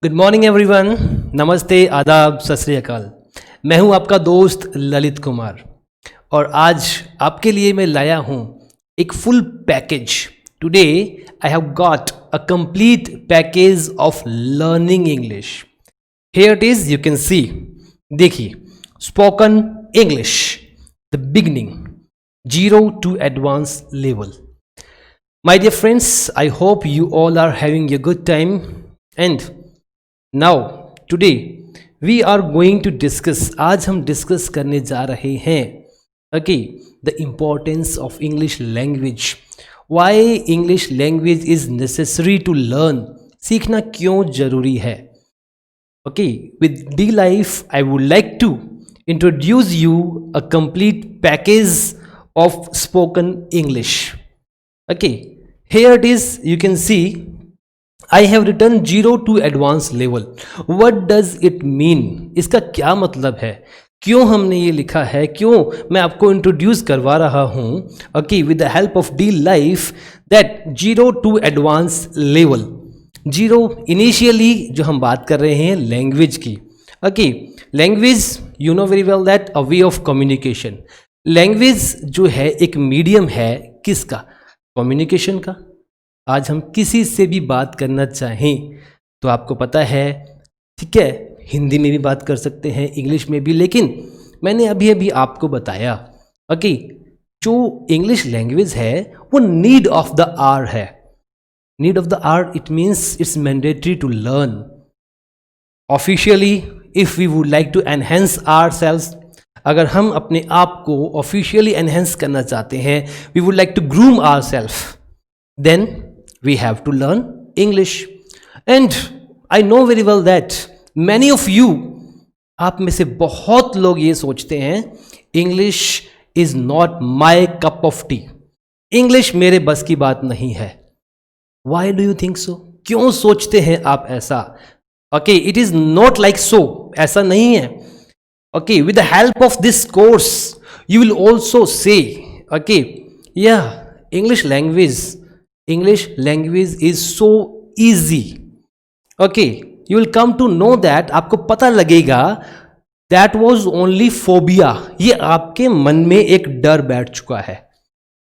Good morning everyone, नमस्ते, आदाब, सत श्री अकाल। मैं हूं आपका दोस्त ललित कुमार और आज आपके लिए मैं लाया हूं एक full package. Today I have got a complete package of learning English. Here it is, you can see. देखिए, spoken English the beginning, 0 to advance level. My dear friends, I hope you all are having a good time, and now today we are going to discuss, आज हम discuss करने जा रहे हैं okay, the importance of English language, why English language is necessary to learn, सीखना क्यों जरूरी है। Okay, with D Life I would like to introduce you a complete package of spoken English. Okay, here it is, you can see I have written 0 to advanced level. What does it mean? इसका क्या मतलब है, क्यों हमने ये लिखा है, क्यों मैं आपको इंट्रोड्यूस करवा रहा हूँ okay, with the help of D Life, that 0 to advanced level. 0 initially जो हम बात कर रहे हैं लैंग्वेज की। okay, language you know very well that a way of communication. Language जो है एक मीडियम है किसका, कम्युनिकेशन का। आज हम किसी से भी बात करना चाहें तो आपको पता है, ठीक है, हिंदी में भी बात कर सकते हैं, इंग्लिश में भी, लेकिन मैंने अभी अभी आपको बताया ओके, जो इंग्लिश लैंग्वेज है वो नीड ऑफ द आवर है। Need of the hour, it means it's mandatory to learn. Officially if we would like to enhance ourselves, अगर हम अपने आप को ऑफिशियली एनहेंस करना चाहते हैं, we would like to groom ourself, then we have to learn English. And I know very well that many of you, आप में से बहुत लोग ये सोचते हैं English is not my cup of tea, English मेरे बस की बात नहीं है। Why do you think so? क्यों सोचते हैं आप ऐसा? Okay, it is not like so, ऐसा नहीं है। Okay, with the help of this course you will also say okay, yeah, English language is so easy. Okay, you will come to know that, आपको पता लगेगा that was only phobia, ये आपके मन में एक डर बैठ चुका है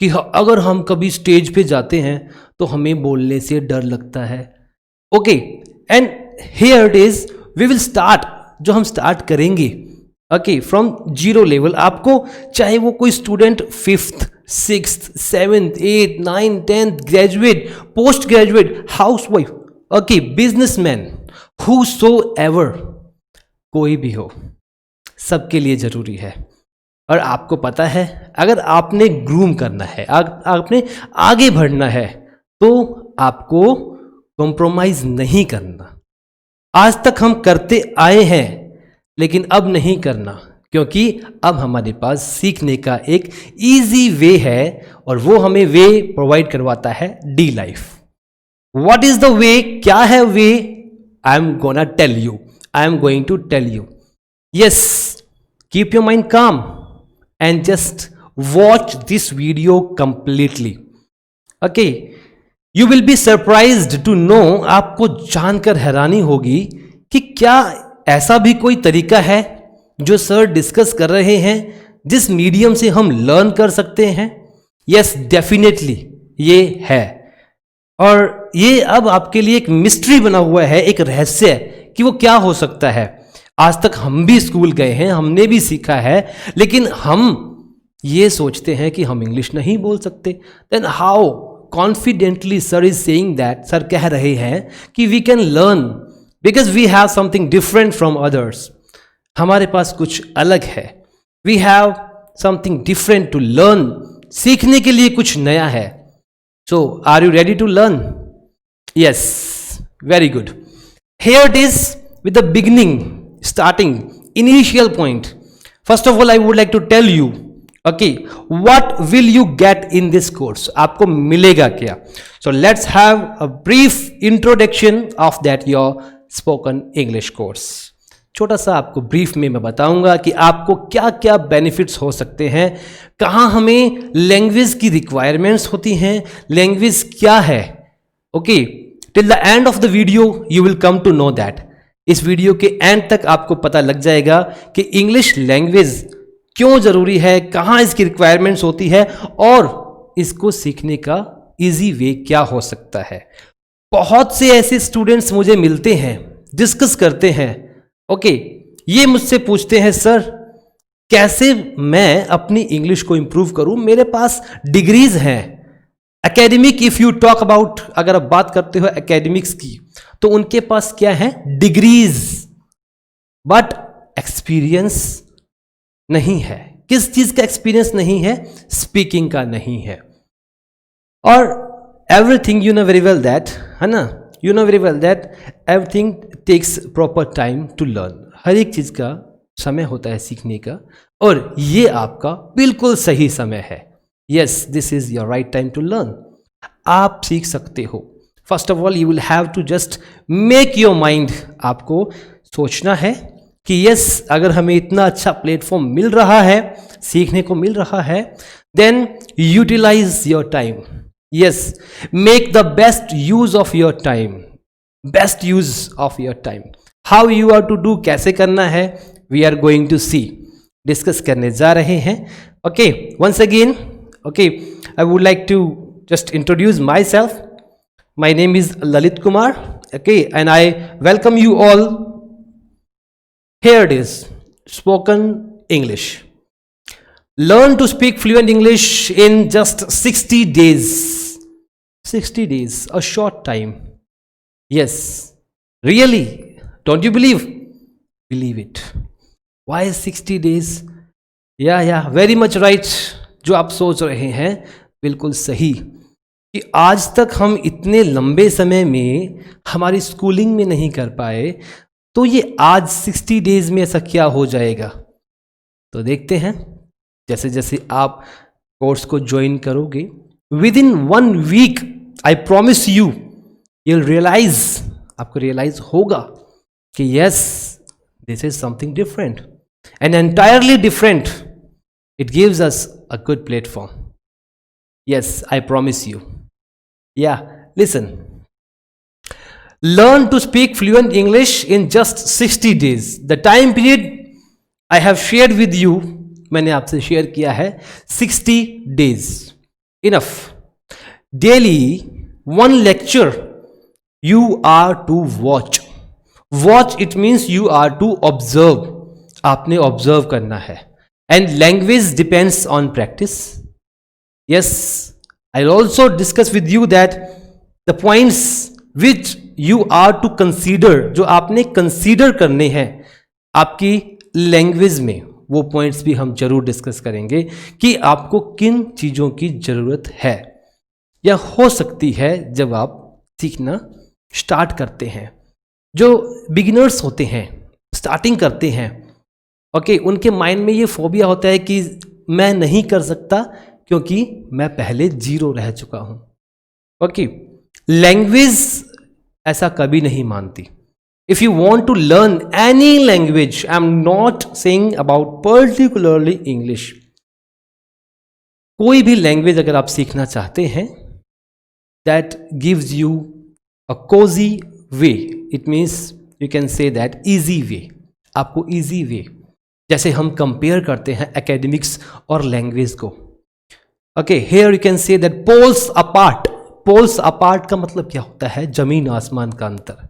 कि अगर हम कभी स्टेज पे जाते हैं तो हमें बोलने से डर लगता है। Okay, and here it is, we will start, जो हम स्टार्ट करेंगे okay, from 0 level। आपको चाहे वो कोई student 5th 6th 7th 8th 9th 10th graduate, post graduate, housewife, okay, businessman, whosoever, कोई भी हो, सबके लिए जरूरी है। और आपको पता है, अगर आपने ग्रूम करना है, आपने आगे बढ़ना है, तो आपको कॉम्प्रोमाइज नहीं करना। आज तक हम करते आए हैं लेकिन अब नहीं करना, क्योंकि अब हमारे पास सीखने का एक इजी वे है और वो हमें वे प्रोवाइड करवाता है the life. What is the way, क्या है way? I am gonna tell you, I am going to tell you. Yes, keep your mind calm and just watch this video completely. Okay, you will be surprised to know, आपको जानकर हैरानी होगी कि क्या ऐसा भी कोई तरीका है जो सर डिस्कस कर रहे हैं जिस मीडियम से हम लर्न कर सकते हैं। यस, डेफिनेटली ये है, और ये अब आपके लिए एक मिस्ट्री बना हुआ है, एक रहस्य कि वो क्या हो सकता है। आज तक हम भी स्कूल गए हैं, हमने भी सीखा है, लेकिन हम ये सोचते हैं कि हम इंग्लिश नहीं बोल सकते। Then how confidently sir is saying that, sir कह रहे हैं कि we can learn because we have something different from others. हमारे पास कुछ अलग है, we have something different to learn, सीखने के लिए कुछ नया है। So are you ready to learn? Yes, very good. Here it is with the beginning, starting, initial point. First of all I would like to tell you okay, what will you get in this course, आपको मिलेगा क्या। So let's have a brief introduction of that your spoken English course. छोटा सा आपको brief में मैं बताऊंगा कि आपको क्या क्या बेनिफिट्स हो सकते हैं, कहाँ हमें लैंग्वेज की रिक्वायरमेंट्स होती हैं, लैंग्वेज क्या है। Okay, till the end of the video you will come to know that. इस वीडियो के एंड तक आपको पता लग जाएगा कि इंग्लिश लैंग्वेज क्यों जरूरी है, कहाँ इसकी रिक्वायरमेंट्स होती है और इसको सीखने का इजी वे क्या हो सकता है। बहुत से ऐसे स्टूडेंट्स मुझे मिलते हैं, डिस्कस करते हैं, ओके, ये मुझसे पूछते हैं सर कैसे मैं अपनी इंग्लिश को इंप्रूव करूं, मेरे पास डिग्रीज हैं academic, if you talk about, अगर आप बात करते हो एकेडमिक्स की तो उनके पास क्या है, डिग्रीज, बट एक्सपीरियंस नहीं है। किस चीज का एक्सपीरियंस नहीं है, स्पीकिंग का नहीं है। और everything you know very well that, है ना, you know very well that everything takes proper time to learn. हर एक चीज का समय होता है सीखने का, और ये आपका बिल्कुल सही समय है। Yes, this is your right time to learn. आप सीख सकते हो। First of all you will have to just make your mind, आपको सोचना है कि यस, अगर हमें इतना अच्छा प्लेटफॉर्म मिल रहा है, सीखने को मिल रहा है, then utilize your time. Yes, make the best use of your time, best use of your time. How you are to do, कैसे करना है, we are going to see, discuss करने जा रहे हैं। Okay, once again, okay, I would like to just introduce myself. My name is Lalit Kumar, okay, and I welcome you all. Here it is, spoken English. Learn to speak fluent English in just 60 days. 60 days, a short time. Yes, really, don't you believe? Believe it. Why 60 days? Yeah, very much right. जो आप सोच रहे हैं बिल्कुल सही, कि आज तक हम इतने लंबे समय में हमारी स्कूलिंग में नहीं कर पाए, तो ये आज 60 डेज में ऐसा क्या हो जाएगा। तो देखते हैं, जैसे जैसे आप कोर्स को ज्वाइन करोगे, within 1 week I promise you will realize, आपको रियलाइज होगा कि yes, this is something different and entirely different. It gives us a good platform. Yes, I promise you. Yeah, listen. Learn to speak fluent English in just 60 days. The time period I have shared with you, मैंने आपसे share किया है 60 days. Enough. Daily, 1 lecture you are to watch. Watch, it means you are to observe. आपने observe करना है. And language depends on practice. Yes, I'll also discuss with you that the points which you are to consider, जो आपने consider करने हैं आपकी language में, वो पॉइंट्स भी हम जरूर डिस्कस करेंगे कि आपको किन चीज़ों की ज़रूरत है या हो सकती है जब आप सीखना स्टार्ट करते हैं। जो बिगिनर्स होते हैं, स्टार्टिंग करते हैं, ओके, उनके माइंड में ये फोबिया होता है कि मैं नहीं कर सकता क्योंकि मैं पहले 0 रह चुका हूं। ओके, लैंग्वेज ऐसा कभी नहीं मानती। If you want to learn any language, I am not saying about particularly English, कोई भी लैंग्वेज अगर आप सीखना चाहते हैं, that gives you a cozy way, it means you can say that easy way, आपको ईजी वे, जैसे हम कंपेयर करते हैं एकेडमिक्स और लैंग्वेज को। Okay, here you can say that poles apart. Poles apart का मतलब क्या होता है, जमीन आसमान का अंतर।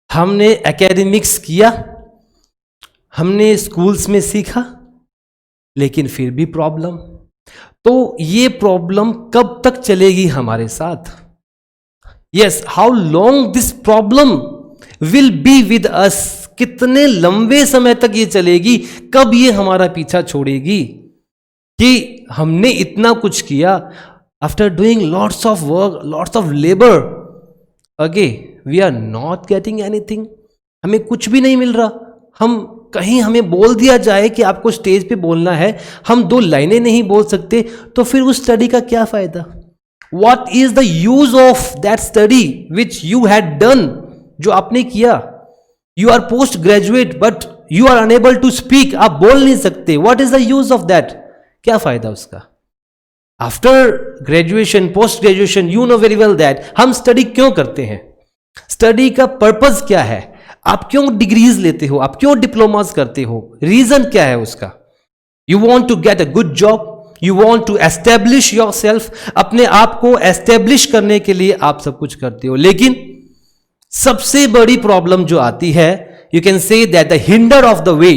हमने एकेडमिक्स किया, हमने स्कूल्स में सीखा, लेकिन फिर भी प्रॉब्लम। तो ये प्रॉब्लम कब तक चलेगी हमारे साथ? Yes, how long this problem will be with us, कितने लंबे समय तक ये चलेगी, कब ये हमारा पीछा छोड़ेगी कि हमने इतना कुछ किया, after doing lots of work, lots of labour, okay, we are not getting anything, हमें कुछ भी नहीं मिल रहा। हम कहीं हमें बोल दिया जाए कि आपको स्टेज पे बोलना है, हम 2 लाइनें नहीं बोल सकते, तो फिर उस स्टडी का क्या फायदा? What is the use of that study which you had done, जो आपने किया? You are post graduate but you are unable to speak, आप बोल नहीं सकते, what is the use of that? क्या फायदा उसका? After graduation, post graduation, you know very well that हम स्टडी क्यों करते हैं, स्टडी का पर्पज क्या है? आप क्यों डिग्रीज लेते हो, आप क्यों डिप्लोमास करते हो, रीजन क्या है उसका? You want to get a good job, you want to establish your self, अपने आप को एस्टेब्लिश करने के लिए आप सब कुछ करते हो। लेकिन सबसे बड़ी प्रॉब्लम जो आती है, you can say that the hinder of the way,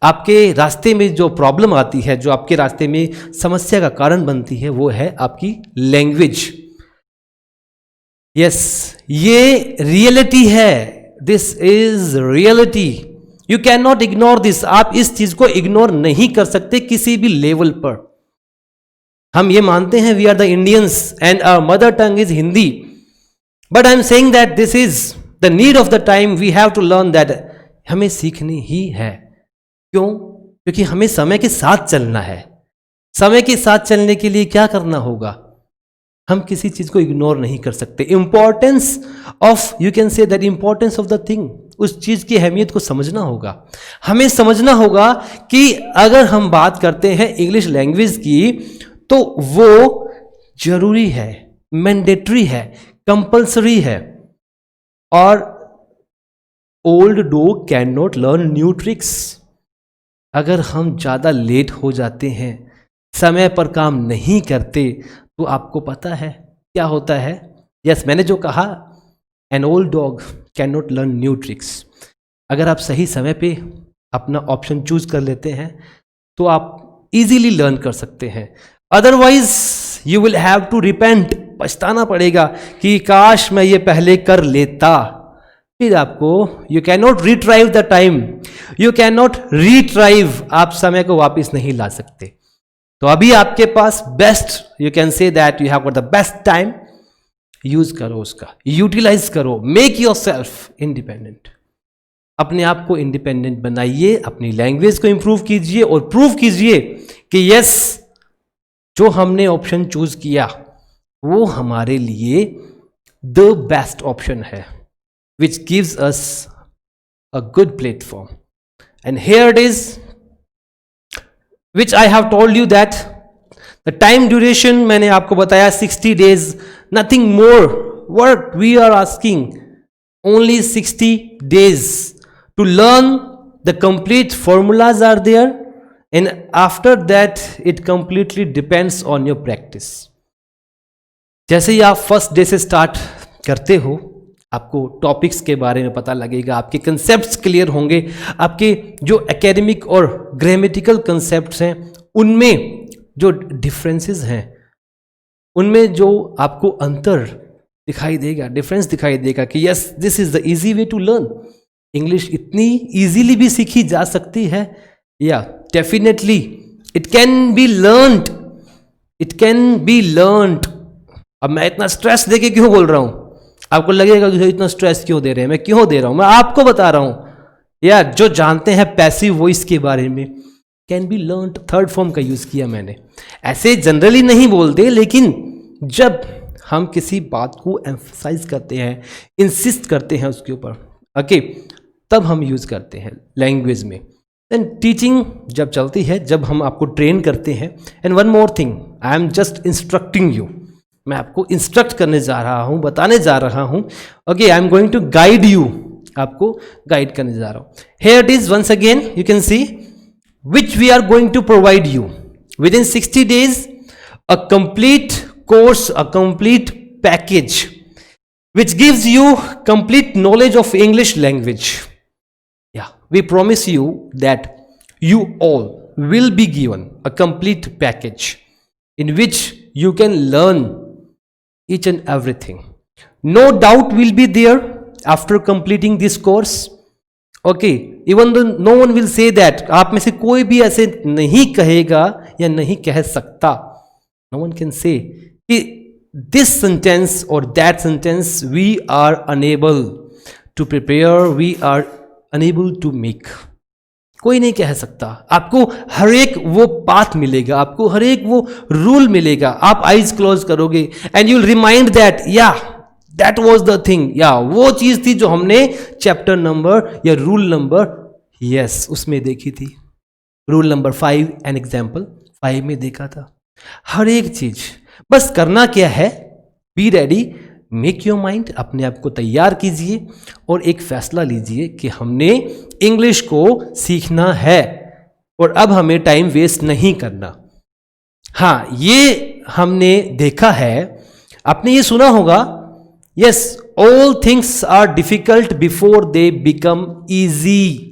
आपके रास्ते में जो प्रॉब्लम आती है, जो आपके रास्ते में समस्या का कारण बनती है, वो है आपकी लैंग्वेज। यस, ये रियलिटी है, this is reality, you can not ignore this. आप इस चीज को इग्नोर नहीं कर सकते किसी भी लेवल पर। हम ये मानते हैं we are the Indians and our mother tongue is Hindi, but I am saying that this is the need of the time, we have to learn that. हमें सीखनी ही है। क्यों? क्योंकि हमें समय के साथ चलना है। समय के साथ चलने के लिए क्या करना होगा? हम किसी चीज को इग्नोर नहीं कर सकते। Importance of, you can say that importance of the thing, उस चीज की अहमियत को समझना होगा। हमें समझना होगा कि अगर हम बात करते हैं इंग्लिश लैंग्वेज की, तो वो जरूरी है, मैंडेटरी है, कंपल्सरी है। और old dog can not learn new tricks. अगर हम ज़्यादा लेट हो जाते हैं, समय पर काम नहीं करते, तो आपको पता है क्या होता है? यस, मैंने जो कहा, an old dog can not learn new tricks. अगर आप सही समय पे अपना ऑप्शन चूज कर लेते हैं, तो आप इजीली लर्न कर सकते हैं। Otherwise you will have to repent, पछताना पड़ेगा कि काश मैं ये पहले कर लेता। फिर आपको, you can not retrieve the time, you can not retrieve, आप समय को वापस नहीं ला सकते। तो अभी आपके पास best, you can say that you have got the best time, use करो उसका, यूटिलाइज करो, मेक योर सेल्फ इंडिपेंडेंट। अपने आप को इंडिपेंडेंट बनाइए, अपनी लैंग्वेज को इंप्रूव कीजिए और प्रूव कीजिए कि यस, जो हमने ऑप्शन चूज किया वो हमारे लिए द बेस्ट ऑप्शन है, which gives us a good platform. And here it is, which I have told you that the time duration मैंने आपको बताया 60 days, nothing more. What we are asking, only 60 days to learn. The complete formulas are there, and after that it completely depends on your practice. जैसे ही आप first day से start करते हो, आपको topics के बारे में पता लगेगा, आपके कंसेप्ट्स क्लियर होंगे, आपके जो एकेडमिक और ग्रामेटिकल कंसेप्ट्स हैं उनमें जो डिफरेंसेस हैं, उनमें जो आपको अंतर दिखाई देगा, डिफरेंस दिखाई देगा कि yes, this is the easy way to learn. English इतनी इजीली भी सीखी जा सकती है, या definitely it can be learned, it can be learned. अब मैं इतना स्ट्रेस देके क्यों बोल रहा हूं? आपको लगेगा कि इतना स्ट्रेस क्यों दे रहे हैं, मैं क्यों दे रहा हूं? मैं आपको बता रहा हूं, या जो जानते हैं पैसिव वॉइस के बारे में, can be learned, third form का यूज किया मैंने। ऐसे जनरली नहीं बोलते, लेकिन जब हम किसी बात को एम्फसाइज करते हैं, इंसिस्ट करते हैं उसके ऊपर, ओके, तब हम यूज करते हैं लैंग्वेज में। देन टीचिंग जब चलती है, जब हम आपको ट्रेन करते हैं। And one more thing, I am just instructing you, मैं आपको इंस्ट्रक्ट करने जा रहा हूं, बताने जा रहा हूं। Okay, I am going to guide you, आपको गाइड करने जा रहा हूं। Here it is once again, you can see which we are going to provide you within 60 days, a complete course, a complete package which gives you complete knowledge of English language. Yeah, we promise you that you all will be given a complete package in which you can learn each and everything. No doubt will be there after completing this course. Okay, even though no one will say that, आप में से कोई भी ऐसे नहीं कहेगा या नहीं कह सकता, no one can say कि this sentence or that sentence we are unable to prepare, we are unable to make. कोई नहीं कह सकता। आपको हर एक वो पाथ मिलेगा, आपको हर एक वो रूल मिलेगा। आप आईज क्लोज करोगे and you will remind that, या दैट वॉज द थिंग, या वो चीज थी जो हमने चैप्टर नंबर या रूल नंबर, यस, उसमें देखी थी। रूल नंबर 5 एन एग्जाम्पल 5 में देखा था। हर एक चीज, बस करना क्या है, be ready, make your mind, अपने आप को तैयार कीजिए और एक फैसला लीजिए कि हमने इंग्लिश को सीखना है और अब हमें टाइम वेस्ट नहीं करना। हाँ, ये हमने देखा है, आपने ये सुना होगा, yes, all things are difficult before they become easy.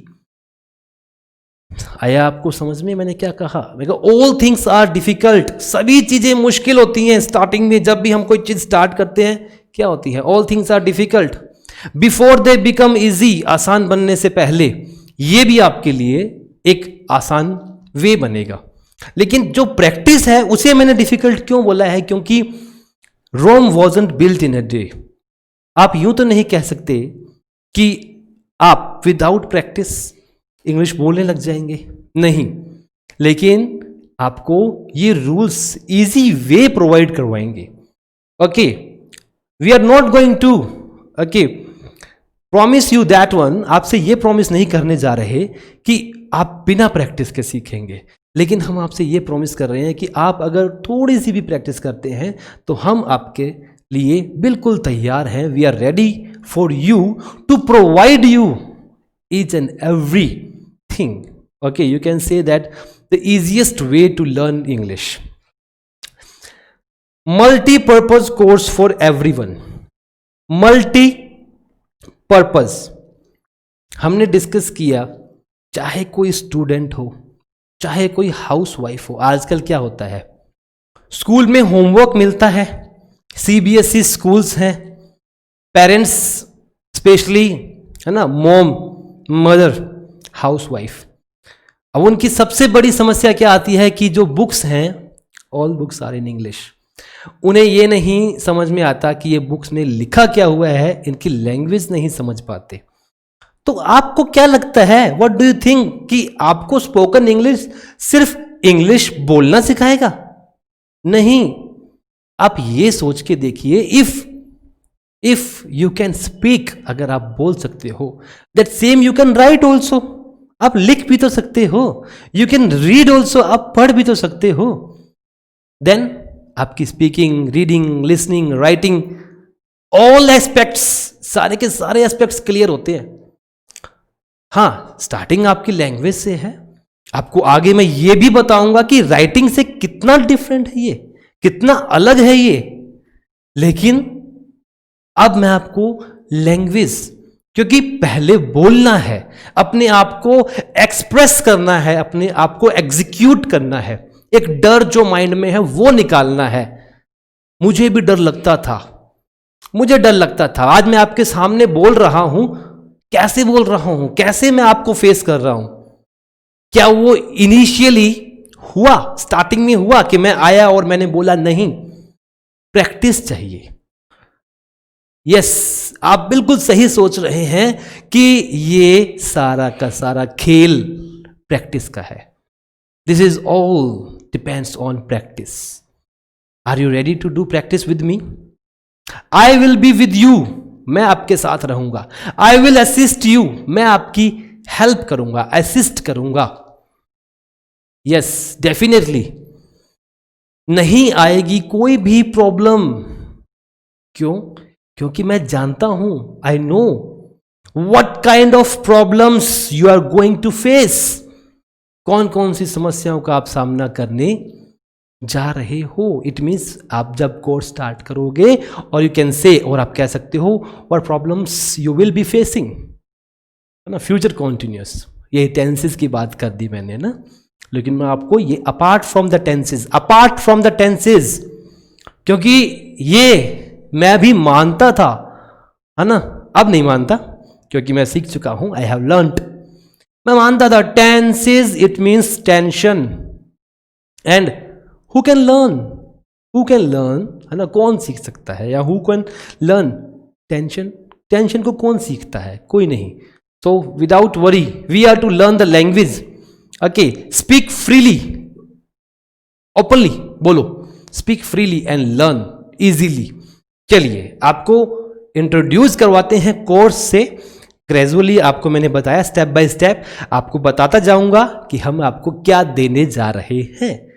आया आपको समझ में मैंने क्या कहा? मैं कहा ऑल थिंग्स आर डिफिकल्ट, सभी चीजें मुश्किल होती हैं स्टार्टिंग में। जब भी हम कोई चीज स्टार्ट करते हैं क्या होती है? All things are difficult before they become easy, आसान बनने से पहले ये भी आपके लिए एक आसान वे बनेगा। लेकिन जो प्रैक्टिस है उसे मैंने डिफिकल्ट क्यों बोला है? क्योंकि Rome wasn't built in a day. आप यूं तो नहीं कह सकते कि आप विदाउट प्रैक्टिस इंग्लिश बोलने लग जाएंगे, नहीं, लेकिन आपको ये रूल्स इजी वे प्रोवाइड करवाएंगे। Okay, we are not going to okay promise you that one, आपसे ये प्रॉमिस नहीं करने जा रहे कि आप बिना प्रैक्टिस के सीखेंगे, लेकिन हम आपसे ये प्रॉमिस कर रहे हैं कि आप अगर थोड़ी सी भी प्रैक्टिस करते हैं तो हम आपके लिए बिल्कुल तैयार हैं। We are ready for you to provide you each and everything. Okay, you can say that the easiest way to learn English. Multi-purpose course for everyone. Multi-purpose हमने डिस्कस किया, चाहे कोई स्टूडेंट हो, चाहे कोई हाउसवाइफ हो। आजकल क्या होता है, स्कूल में होमवर्क मिलता है, सीबीएसई स्कूल्स हैं, पेरेंट्स स्पेशली है ना, मॉम, मदर, हाउसवाइफ, अब उनकी सबसे बड़ी समस्या क्या आती है कि जो बुक्स हैं, all books are in English. उन्हें ये नहीं समझ में आता कि ये बुक्स में लिखा क्या हुआ है, इनकी लैंग्वेज नहीं समझ पाते। तो आपको क्या लगता है, व्हाट डू यू थिंक, कि आपको स्पोकन इंग्लिश सिर्फ इंग्लिश बोलना सिखाएगा? नहीं, आप ये सोच के देखिए, इफ यू कैन स्पीक, अगर आप बोल सकते हो, that same you can write also, आप लिख भी तो सकते हो। यू कैन रीड ऑल्सो, आप पढ़ भी तो सकते हो। देन आपकी speaking, reading, listening, writing, all aspects, सारे के सारे एस्पेक्ट्स क्लियर होते हैं। हाँ, स्टार्टिंग आपकी लैंग्वेज से है। आपको आगे मैं ये भी बताऊंगा कि राइटिंग से कितना डिफरेंट है ये, कितना अलग है ये। लेकिन अब मैं आपको लैंग्वेज, क्योंकि पहले बोलना है, अपने आप को एक्सप्रेस करना है, अपने आप को एग्जीक्यूट करना है, एक डर जो माइंड में है वो निकालना है। मुझे भी डर लगता था, मुझे डर लगता था। आज मैं आपके सामने बोल रहा हूं, कैसे बोल रहा हूं, कैसे मैं आपको फेस कर रहा हूं। क्या वो इनिशियली हुआ, स्टार्टिंग में हुआ कि मैं आया और मैंने बोला? नहीं, प्रैक्टिस चाहिए। यस, आप बिल्कुल सही सोच रहे हैं कि ये सारा का सारा खेल प्रैक्टिस का है। This is all depends on practice. Are you ready to do practice with me? I will be with you, मैं आपके साथ रहूंगा। आई विल असिस्ट यू, मैं आपकी हेल्प करूंगा, असिस्ट करूंगा। यस, डेफिनेटली नहीं आएगी कोई भी प्रॉब्लम। क्यों? क्योंकि मैं जानता हूं, I know what kind of problems you are going to face. कौन कौन सी समस्याओं का आप सामना करने जा रहे हो। इट मीन्स आप जब कोर्स स्टार्ट करोगे, और यू कैन से, और आप कह सकते हो, what problems you will be facing, है ना, फ्यूचर कॉन्टिन्यूस। ये टेंसेस की बात कर दी मैंने ना, लेकिन मैं आपको ये apart from the tenses, apart from the tenses, क्योंकि ये मैं भी मानता था, है ना, अब नहीं मानता क्योंकि मैं सीख चुका हूं। I have learned. मैं मानता था tenses it means tension, and who can learn, who can learn, है ना, कौन सीख सकता है, या who can learn tension, tension को कौन सीखता है? कोई नहीं। So without worry we are to learn the language. Okay, speak freely, openly बोलो, speak freely and learn easily. चलिए आपको इंट्रोड्यूस करवाते हैं कोर्स से। ग्रेजुअली आपको मैंने बताया, स्टेप बाय स्टेप आपको बताता जाऊंगा कि हम आपको क्या देने जा रहे हैं,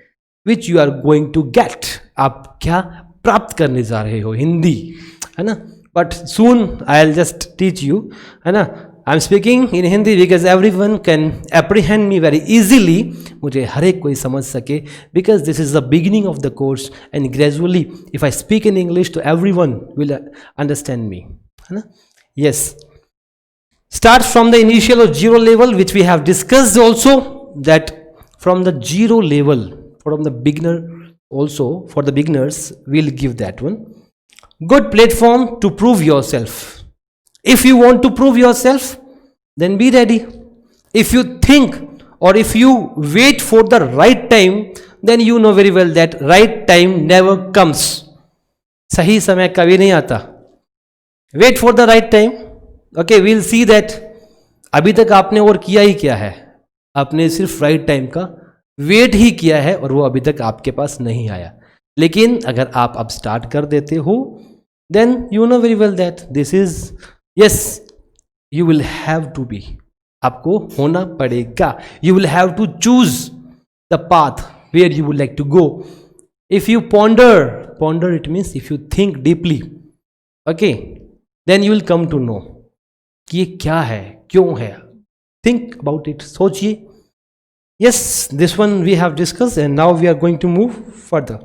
which you are going to get, आप क्या प्राप्त करने जा रहे हो। हिंदी, है ना, but soon I will just teach you, है ना। I am speaking in Hindi because everyone can apprehend me very easily, मुझे हर एक कोई समझ सके, because this is the beginning of the course and gradually if I speak in English तो everyone will understand me, है ना। Yes, start from the initial or zero level, which we have discussed also, that from the zero level, from the beginner also, for the beginners we'll give that one good platform to prove yourself. If you want to prove yourself, then be ready. If you think or if you wait for the right time, then you know very well that right time never comes. सही समय कभी नहीं आता. Wait for the right time. Okay, we'll see that. अभी तक आपने और किया ही क्या है, आपने सिर्फ राइट टाइम का वेट ही किया है और वो अभी तक आपके पास नहीं आया. लेकिन अगर आप अब स्टार्ट कर देते हो, then you know very well that this is, yes, you will have to be, आपको होना पड़ेगा. You will have to choose the path where you would like to go. If you ponder it means if you think deeply, okay, then you will come to know कि ये क्या है, क्यों है. Think about it, सोचिए. Yes, this one we have discuss and now we are going to move further.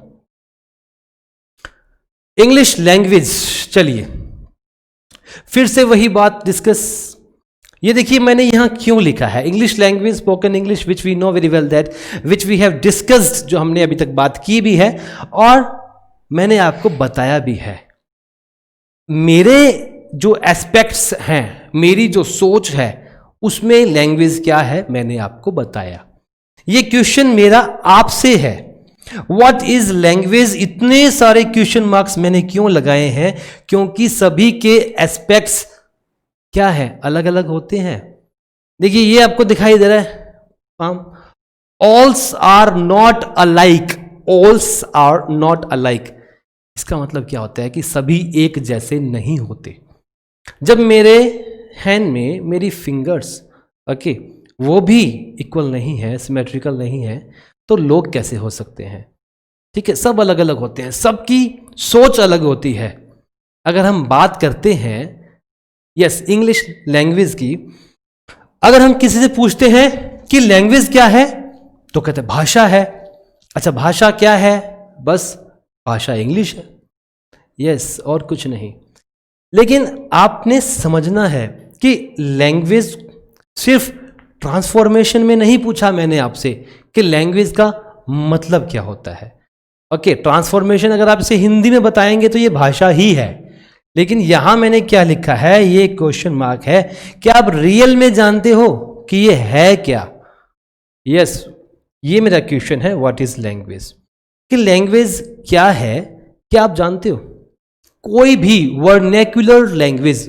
English language, चलिए फिर से वही बात डिस्कस. ये देखिए मैंने यहां क्यों लिखा है English language, spoken English, which we know very well that, which we have discussed, जो हमने अभी तक बात की भी है और मैंने आपको बताया भी है. मेरे जो एस्पेक्ट्स हैं, मेरी जो सोच है, उसमें लैंग्वेज क्या है मैंने आपको बताया. ये क्वेश्चन मेरा आपसे है, व्हाट इज लैंग्वेज. इतने सारे क्वेश्चन मार्क्स मैंने क्यों लगाए हैं, क्योंकि सभी के एस्पेक्ट्स क्या है, अलग अलग होते हैं. देखिए ये आपको दिखाई दे रहा है, alls are not alike, alls are not alike. इसका मतलब क्या होता है कि सभी एक जैसे नहीं होते. जब मेरे हैंड में मेरी फिंगर्स, ओके, वो भी इक्वल नहीं है, सिमेट्रिकल नहीं है, तो लोग कैसे हो सकते हैं. ठीक है, सब अलग अलग होते हैं, सबकी सोच अलग होती है. अगर हम बात करते हैं यस इंग्लिश लैंग्वेज की, अगर हम किसी से पूछते हैं कि लैंग्वेज क्या है, तो कहते हैं भाषा है. अच्छा, भाषा क्या है, बस भाषा इंग्लिश है. यस, और कुछ नहीं. लेकिन आपने समझना है कि लैंग्वेज सिर्फ ट्रांसफॉर्मेशन में नहीं पूछा मैंने आपसे कि लैंग्वेज का मतलब क्या होता है. ओके, ट्रांसफॉर्मेशन अगर आप इसे हिंदी में बताएंगे तो ये भाषा ही है. लेकिन यहां मैंने क्या लिखा है, ये क्वेश्चन मार्क है कि आप रियल में जानते हो कि ये है क्या. यस, ये मेरा क्वेश्चन है, व्हाट इज लैंग्वेज. कि लैंग्वेज क्या है, क्या आप जानते हो. कोई भी वर्नैक्युलर लैंग्वेज,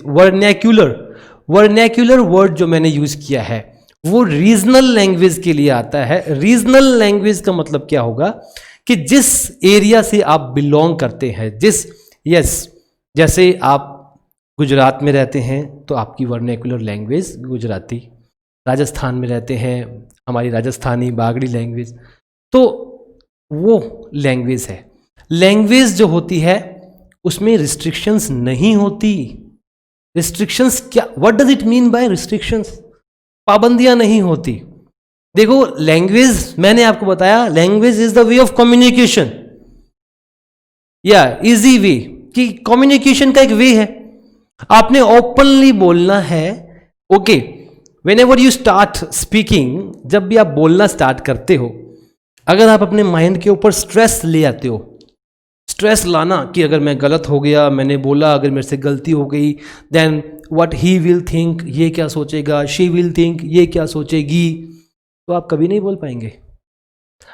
वर्नैक्युलर वर्ड जो मैंने यूज किया है वो रीजनल लैंग्वेज के लिए आता है. रीजनल लैंग्वेज का मतलब क्या होगा कि जिस एरिया से आप बिलोंग करते हैं, जैसे आप गुजरात में रहते हैं तो आपकी वर्नैक्युलर लैंग्वेज गुजराती, राजस्थान में रहते हैं हमारी राजस्थानी बागड़ी लैंग्वेज, तो वो लैंग्वेज है. लैंग्वेज जो होती है उसमें रिस्ट्रिक्शंस नहीं होती. रिस्ट्रिक्शंस क्या, what does it mean bye restrictions, पाबंदियां नहीं होती. देखो लैंग्वेज, मैंने आपको बताया language is the way of communication, या इजी वे, कि कम्युनिकेशन का एक वे है. आपने ओपनली बोलना है. Okay, whenever you start speaking, जब भी आप बोलना स्टार्ट करते हो, अगर आप अपने माइंड के ऊपर स्ट्रेस ले आते हो, स्ट्रेस लाना कि अगर मैं गलत हो गया, मैंने बोला, अगर मेरे से गलती हो गई, then what he will think, ये क्या सोचेगा, शी विल थिंक, ये क्या सोचेगी, तो आप कभी नहीं बोल पाएंगे.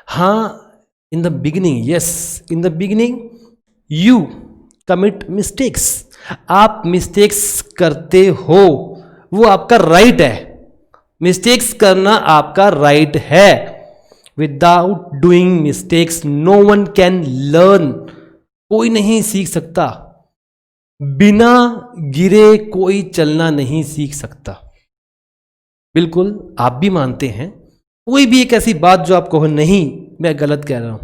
हाँ, in the beginning, yes, in the beginning you commit mistakes. आप मिस्टेक्स करते हो, वो आपका राइट है. मिस्टेक्स करना आपका राइट है. Without doing mistakes no one can learn. कोई नहीं सीख सकता. बिना गिरे कोई चलना नहीं सीख सकता. बिल्कुल आप भी मानते हैं. कोई भी एक ऐसी बात जो आप कहो नहीं मैं गलत कह रहा हूं,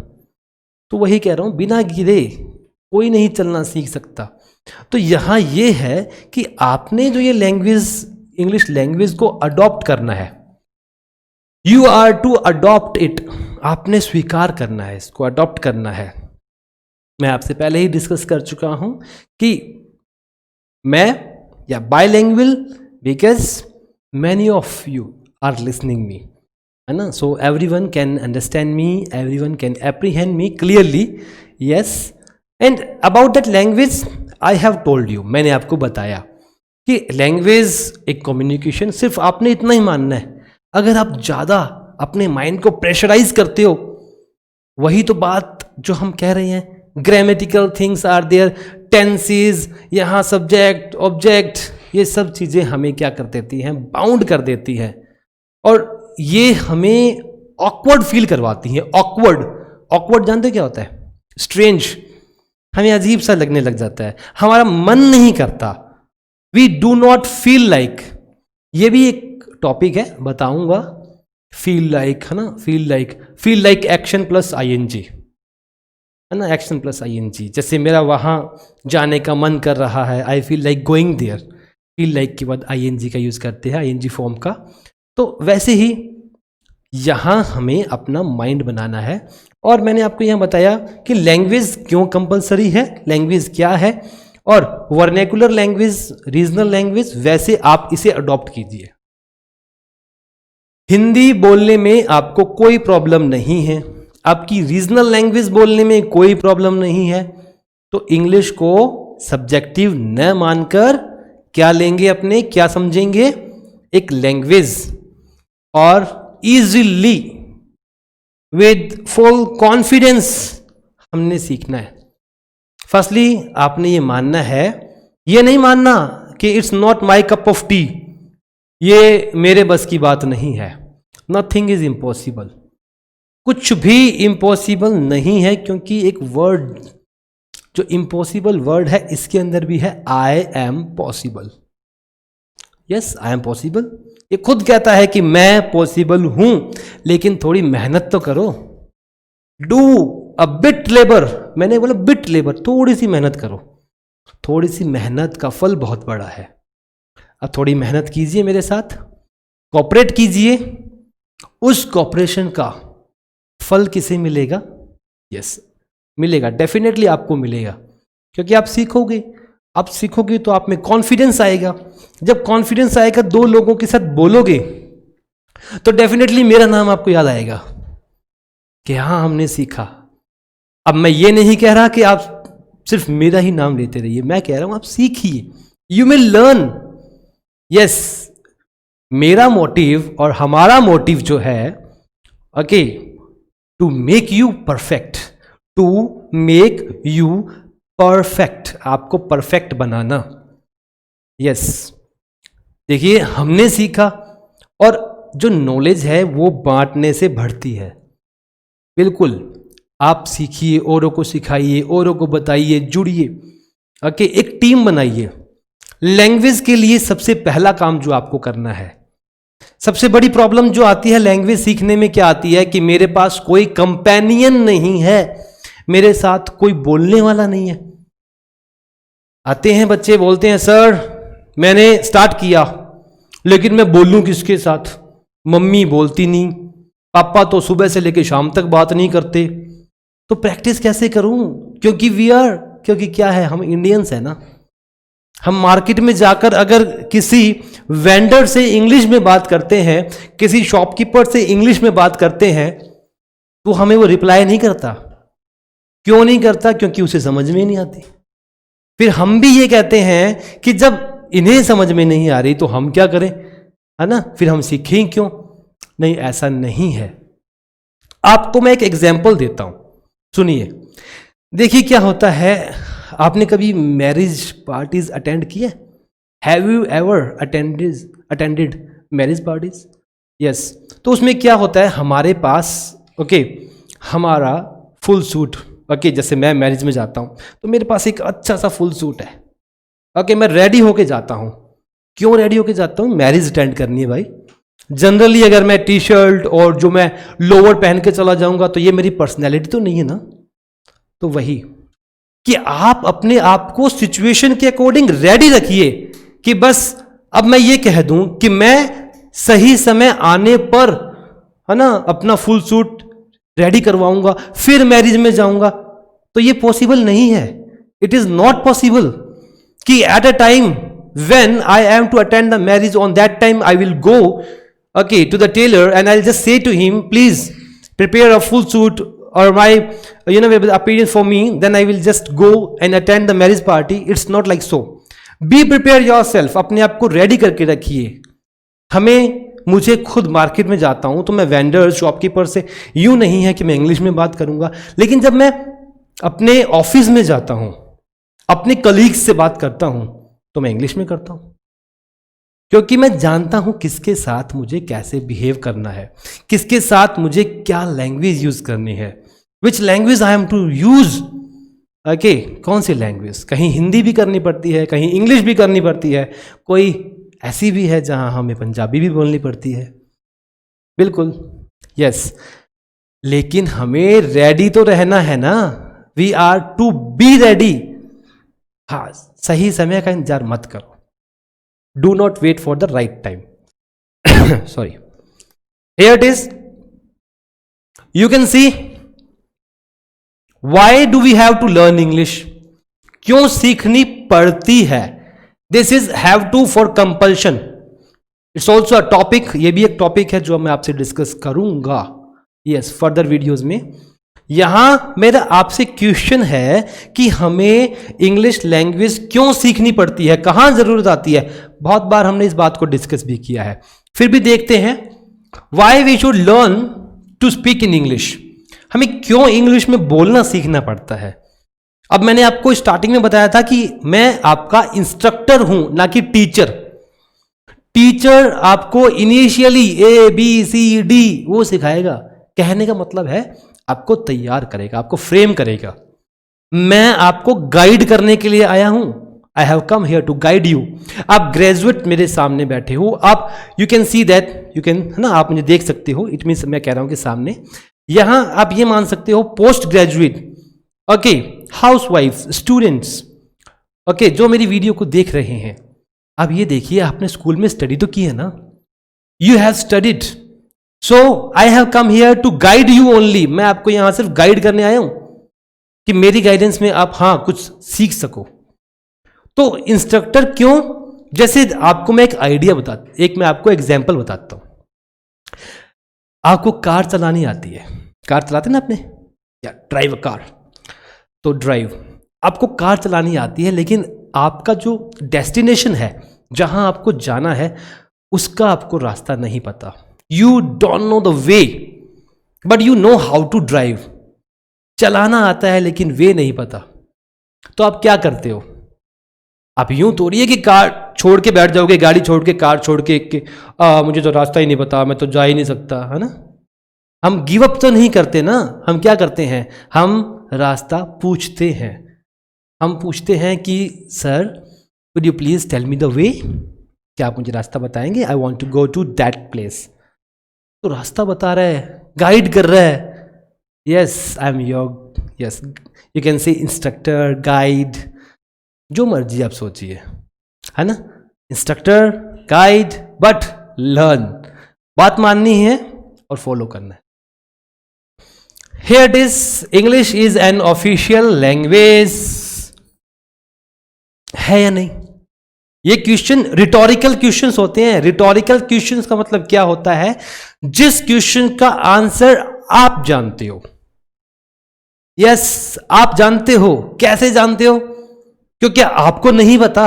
तो वही कह रहा हूं, बिना गिरे कोई नहीं चलना सीख सकता. तो यहाँ ये है कि आपने जो ये लैंग्वेज, इंग्लिश लैंग्वेज को अडॉप्ट करना है, you are to adopt it, आपने स्वीकार करना है, इसको अडॉप्ट करना है। मैं आपसे पहले ही डिस्कस कर चुका हूं कि मैं या bilingual because many of you are listening me, है ना, so everyone can understand me, everyone can apprehend me clearly, yes. And about that language I have told you, मैंने आपको बताया कि लैंग्वेज एक कम्युनिकेशन, सिर्फ आपने इतना ही मानना है। अगर आप ज़्यादा अपने माइंड को प्रेशराइज करते हो, वही तो बात जो हम कह रहे हैं, grammatical things are there, tenses, यहाँ सब्जेक्ट ऑब्जेक्ट, ये सब चीज़ें हमें क्या कर देती हैं, बाउंड कर देती हैं, और ये हमें ऑकवर्ड फील करवाती हैं। ऑकवर्ड, ऑकवर्ड जानते क्या होता है? स्ट्रेंज, हमें अजीब सा लगने लग जाता है, हमारा मन नहीं करता, we do not feel like. ये भी एक टॉपिक है, बताऊंगा, फील लाइक, है ना, feel like action plus ING, है ना, एक्शन प्लस आईएनजी। जैसे मेरा वहाँ जाने का मन कर रहा है, I feel like going there, feel like के बाद आईएनजी का यूज़ करते हैं, आईएनजी फॉर्म का। तो वैसे ही यहाँ हमें अपना माइंड बनाना है। और मैंने आपको यहाँ बताया कि लैंग्वेज क्यों कंपलसरी है, लैंग्वेज क्या है, और वर्नेकुलर लैंग्वेज, रीजनल लैंग्वेज, वैसे आप इसे अडॉप्ट कीजिए। हिंदी बोलने में आपको कोई प्रॉब्लम नहीं है, आपकी रीजनल लैंग्वेज बोलने में कोई प्रॉब्लम नहीं है, तो इंग्लिश को सब्जेक्टिव न मानकर क्या लेंगे अपने, क्या समझेंगे, एक लैंग्वेज, और इजीली विद फुल कॉन्फिडेंस हमने सीखना है। फर्स्टली आपने ये मानना है, ये नहीं मानना कि it's not my cup of T, ये मेरे बस की बात नहीं है। नथिंग इज इम्पॉसिबल, कुछ भी इम्पॉसिबल नहीं है, क्योंकि एक वर्ड जो इम्पॉसिबल वर्ड है, इसके अंदर भी है I am possible. Yes, I M possible, ये खुद कहता है कि मैं पॉसिबल हूं, लेकिन थोड़ी मेहनत तो करो, डू अ बिट लेबर, मैंने बोला बिट लेबर, थोड़ी सी मेहनत करो, थोड़ी सी मेहनत का फल बहुत बड़ा है। अब थोड़ी मेहनत कीजिए मेरे साथ, कॉपरेट कीजिए, उस कॉपरेशन का फल किसे मिलेगा? यस, मिलेगा, डेफिनेटली आपको मिलेगा, क्योंकि आप सीखोगे, आप सीखोगे तो आप में कॉन्फिडेंस आएगा। जब कॉन्फिडेंस आएगा, दो लोगों के साथ बोलोगे, तो डेफिनेटली मेरा नाम आपको याद आएगा कि हाँ, हमने सीखा। अब मैं ये नहीं कह रहा कि आप सिर्फ मेरा ही नाम लेते रहिए, मैं कह रहा हूं आप सीखिए, यू विल लर्न। यस, मेरा मोटिव और हमारा मोटिव जो है, okay, to make you perfect, to make you perfect, आपको परफेक्ट बनाना। यस, देखिए हमने सीखा, और जो नॉलेज है वो बांटने से बढ़ती है। बिल्कुल, आप सीखिए, औरों को सिखाइए, औरों को बताइए, जुड़िए, ओके, एक टीम बनाइए। लैंग्वेज के लिए सबसे पहला काम जो आपको करना है, सबसे बड़ी प्रॉब्लम जो आती है लैंग्वेज सीखने में क्या आती है कि मेरे पास कोई कंपेनियन नहीं है, मेरे साथ कोई बोलने वाला नहीं है। आते हैं बच्चे, बोलते हैं सर मैंने स्टार्ट किया, लेकिन मैं बोलूं किसके साथ, मम्मी बोलती नहीं, पापा तो सुबह से लेकर शाम तक बात नहीं करते, तो प्रैक्टिस कैसे करूं? क्योंकि क्या है, हम इंडियंस है ना, हम मार्केट में जाकर अगर किसी वेंडर से इंग्लिश में बात करते हैं, किसी शॉपकीपर से इंग्लिश में बात करते हैं, तो हमें वो रिप्लाई नहीं करता। क्यों नहीं करता? क्योंकि उसे समझ में नहीं आती। फिर हम भी ये कहते हैं कि जब इन्हें समझ में नहीं आ रही तो हम क्या करें, है ना, फिर हम सीखें क्यों? नहीं, ऐसा नहीं है। आपको मैं एक एग्जाम्पल देता हूं, सुनिए। देखिए क्या होता है, आपने कभी मैरिज पार्टीज अटेंड किया? Have you ever attended marriage parties? Yes, तो उसमें क्या होता है, हमारे पास ओके हमारा फुल सूट, ओके जैसे मैं मैरिज में जाता हूं तो मेरे पास एक अच्छा सा फुल सूट है, ओके मैं रेडी होके जाता हूं। क्यों रेडी होके जाता हूं? मैरिज अटेंड करनी है भाई। जनरली अगर मैं टी शर्ट और जो मैं लोअर पहन के चला जाऊंगा तो ये मेरी पर्सनैलिटी तो नहीं है ना। तो वही कि आप अपने आप को सिचुएशन के अकॉर्डिंग रेडी रखिए कि बस अब मैं ये कह दूं कि मैं सही समय आने पर, है ना, अपना फुल सूट रेडी करवाऊंगा फिर मैरिज में जाऊंगा, तो ये पॉसिबल नहीं है. इट इज नॉट पॉसिबल कि at a time when I am to attend the marriage, on that time I will go okay to the tailor and I'll just say to him, please prepare a full suit or my appearance for me, then I will just go and attend the marriage party. It's not like so. Be prepared yourself. अपने आप को ready करके रखिए. मुझे खुद market में जाता हूं तो मैं वेंडर शॉपकीपर से यूं नहीं है कि मैं इंग्लिश में बात करूंगा, लेकिन जब मैं अपने ऑफिस में जाता हूं, अपने कलीग्स से बात करता हूं, तो मैं इंग्लिश में करता हूं, क्योंकि मैं जानता हूं किसके साथ मुझे कैसे बिहेव करना है, किसके साथ मुझे क्या लैंग्वेज यूज करनी है, which language I am to use. Okay, कौन सी लैंग्वेज, कहीं हिंदी भी करनी पड़ती है, कहीं इंग्लिश भी करनी पड़ती है, कोई ऐसी भी है जहां हमें पंजाबी भी बोलनी पड़ती है. बिल्कुल, यस. लेकिन हमें रेडी तो रहना है ना. We are to be ready. हाँ, सही समय का इंतजार मत करो. Do not wait for the right time. Sorry. Here it is. You can see. Why do we have to learn English? क्यों सीखनी पड़ती है? This is have to for compulsion. It's also a topic. ये भी एक topic है जो मैं आपसे डिस्कस करूंगा. Yes, further videos में. यहां मेरा आपसे क्वेश्चन है कि हमें इंग्लिश लैंग्वेज क्यों सीखनी पड़ती है, कहां जरूरत आती है. बहुत बार हमने इस बात को डिस्कस भी किया है, फिर भी देखते हैं. Why we should learn to speak in English. हमें क्यों इंग्लिश में बोलना सीखना पड़ता है. अब मैंने आपको स्टार्टिंग में बताया था कि मैं आपका इंस्ट्रक्टर हूं, ना कि टीचर. टीचर आपको इनिशियली ABCD वो सिखाएगा. कहने का मतलब है आपको तैयार करेगा, आपको फ्रेम करेगा. मैं आपको गाइड करने के लिए आया हूं. I have come here to guide you. आप ग्रेजुएट मेरे सामने बैठे हो, आप you can see that, you can, है ना, आप मुझे देख सकते हो. इट मीन्स मैं कह रहा हूं कि सामने. यहां आप ये मान सकते हो post graduate, okay, house wife, students, okay, जो मेरी वीडियो को देख रहे हैं. अब ये देखिए, आपने स्कूल में स्टडी तो की है ना. You have studied. So I have come here to guide you only. मैं आपको यहां सिर्फ गाइड करने आया हूं कि मेरी गाइडेंस में आप कुछ सीख सको. तो इंस्ट्रक्टर क्यों? जैसे आपको मैं मैं आपको एग्जांपल बताता हूं. आपको कार चलानी आती है, कार चलाते ना आपने, या ड्राइव अ कार. तो ड्राइव, आपको कार चलानी आती है, लेकिन आपका जो डेस्टिनेशन है, जहां आपको जाना है, उसका आपको रास्ता नहीं पता. You don't know the way, but you know how to drive. चलाना आता है लेकिन वे नहीं पता. तो आप क्या करते हो? आप यूं थोड़ी है कि कार छोड़ के बैठ जाओगे, गाड़ी छोड़ के, कार छोड़ के मुझे तो रास्ता ही नहीं पता, मैं तो जा ही नहीं सकता, है ना. हम गिव अप तो नहीं करते ना. हम क्या करते हैं? हम रास्ता पूछते हैं. हम पूछते हैं कि sir, would you please tell me the way. क्या आप मुझे रास्ता बताएंगे? I want to go to that place. तो रास्ता बता रहा है, गाइड कर रहा है. Yes, I am your, yes, you can say instructor, guide, जो मर्जी आप सोचिए, है ना. Instructor, guide, but learn. बात माननी है और फॉलो करना है. Here it is. English is an official language. है या नहीं? ये क्वेश्चन रिटोरिकल क्वेश्चंस होते हैं. रिटोरिकल क्वेश्चंस का मतलब क्या होता है? जिस क्वेश्चन का आंसर आप जानते हो. यस, आप जानते हो. कैसे जानते हो? क्योंकि आपको नहीं पता,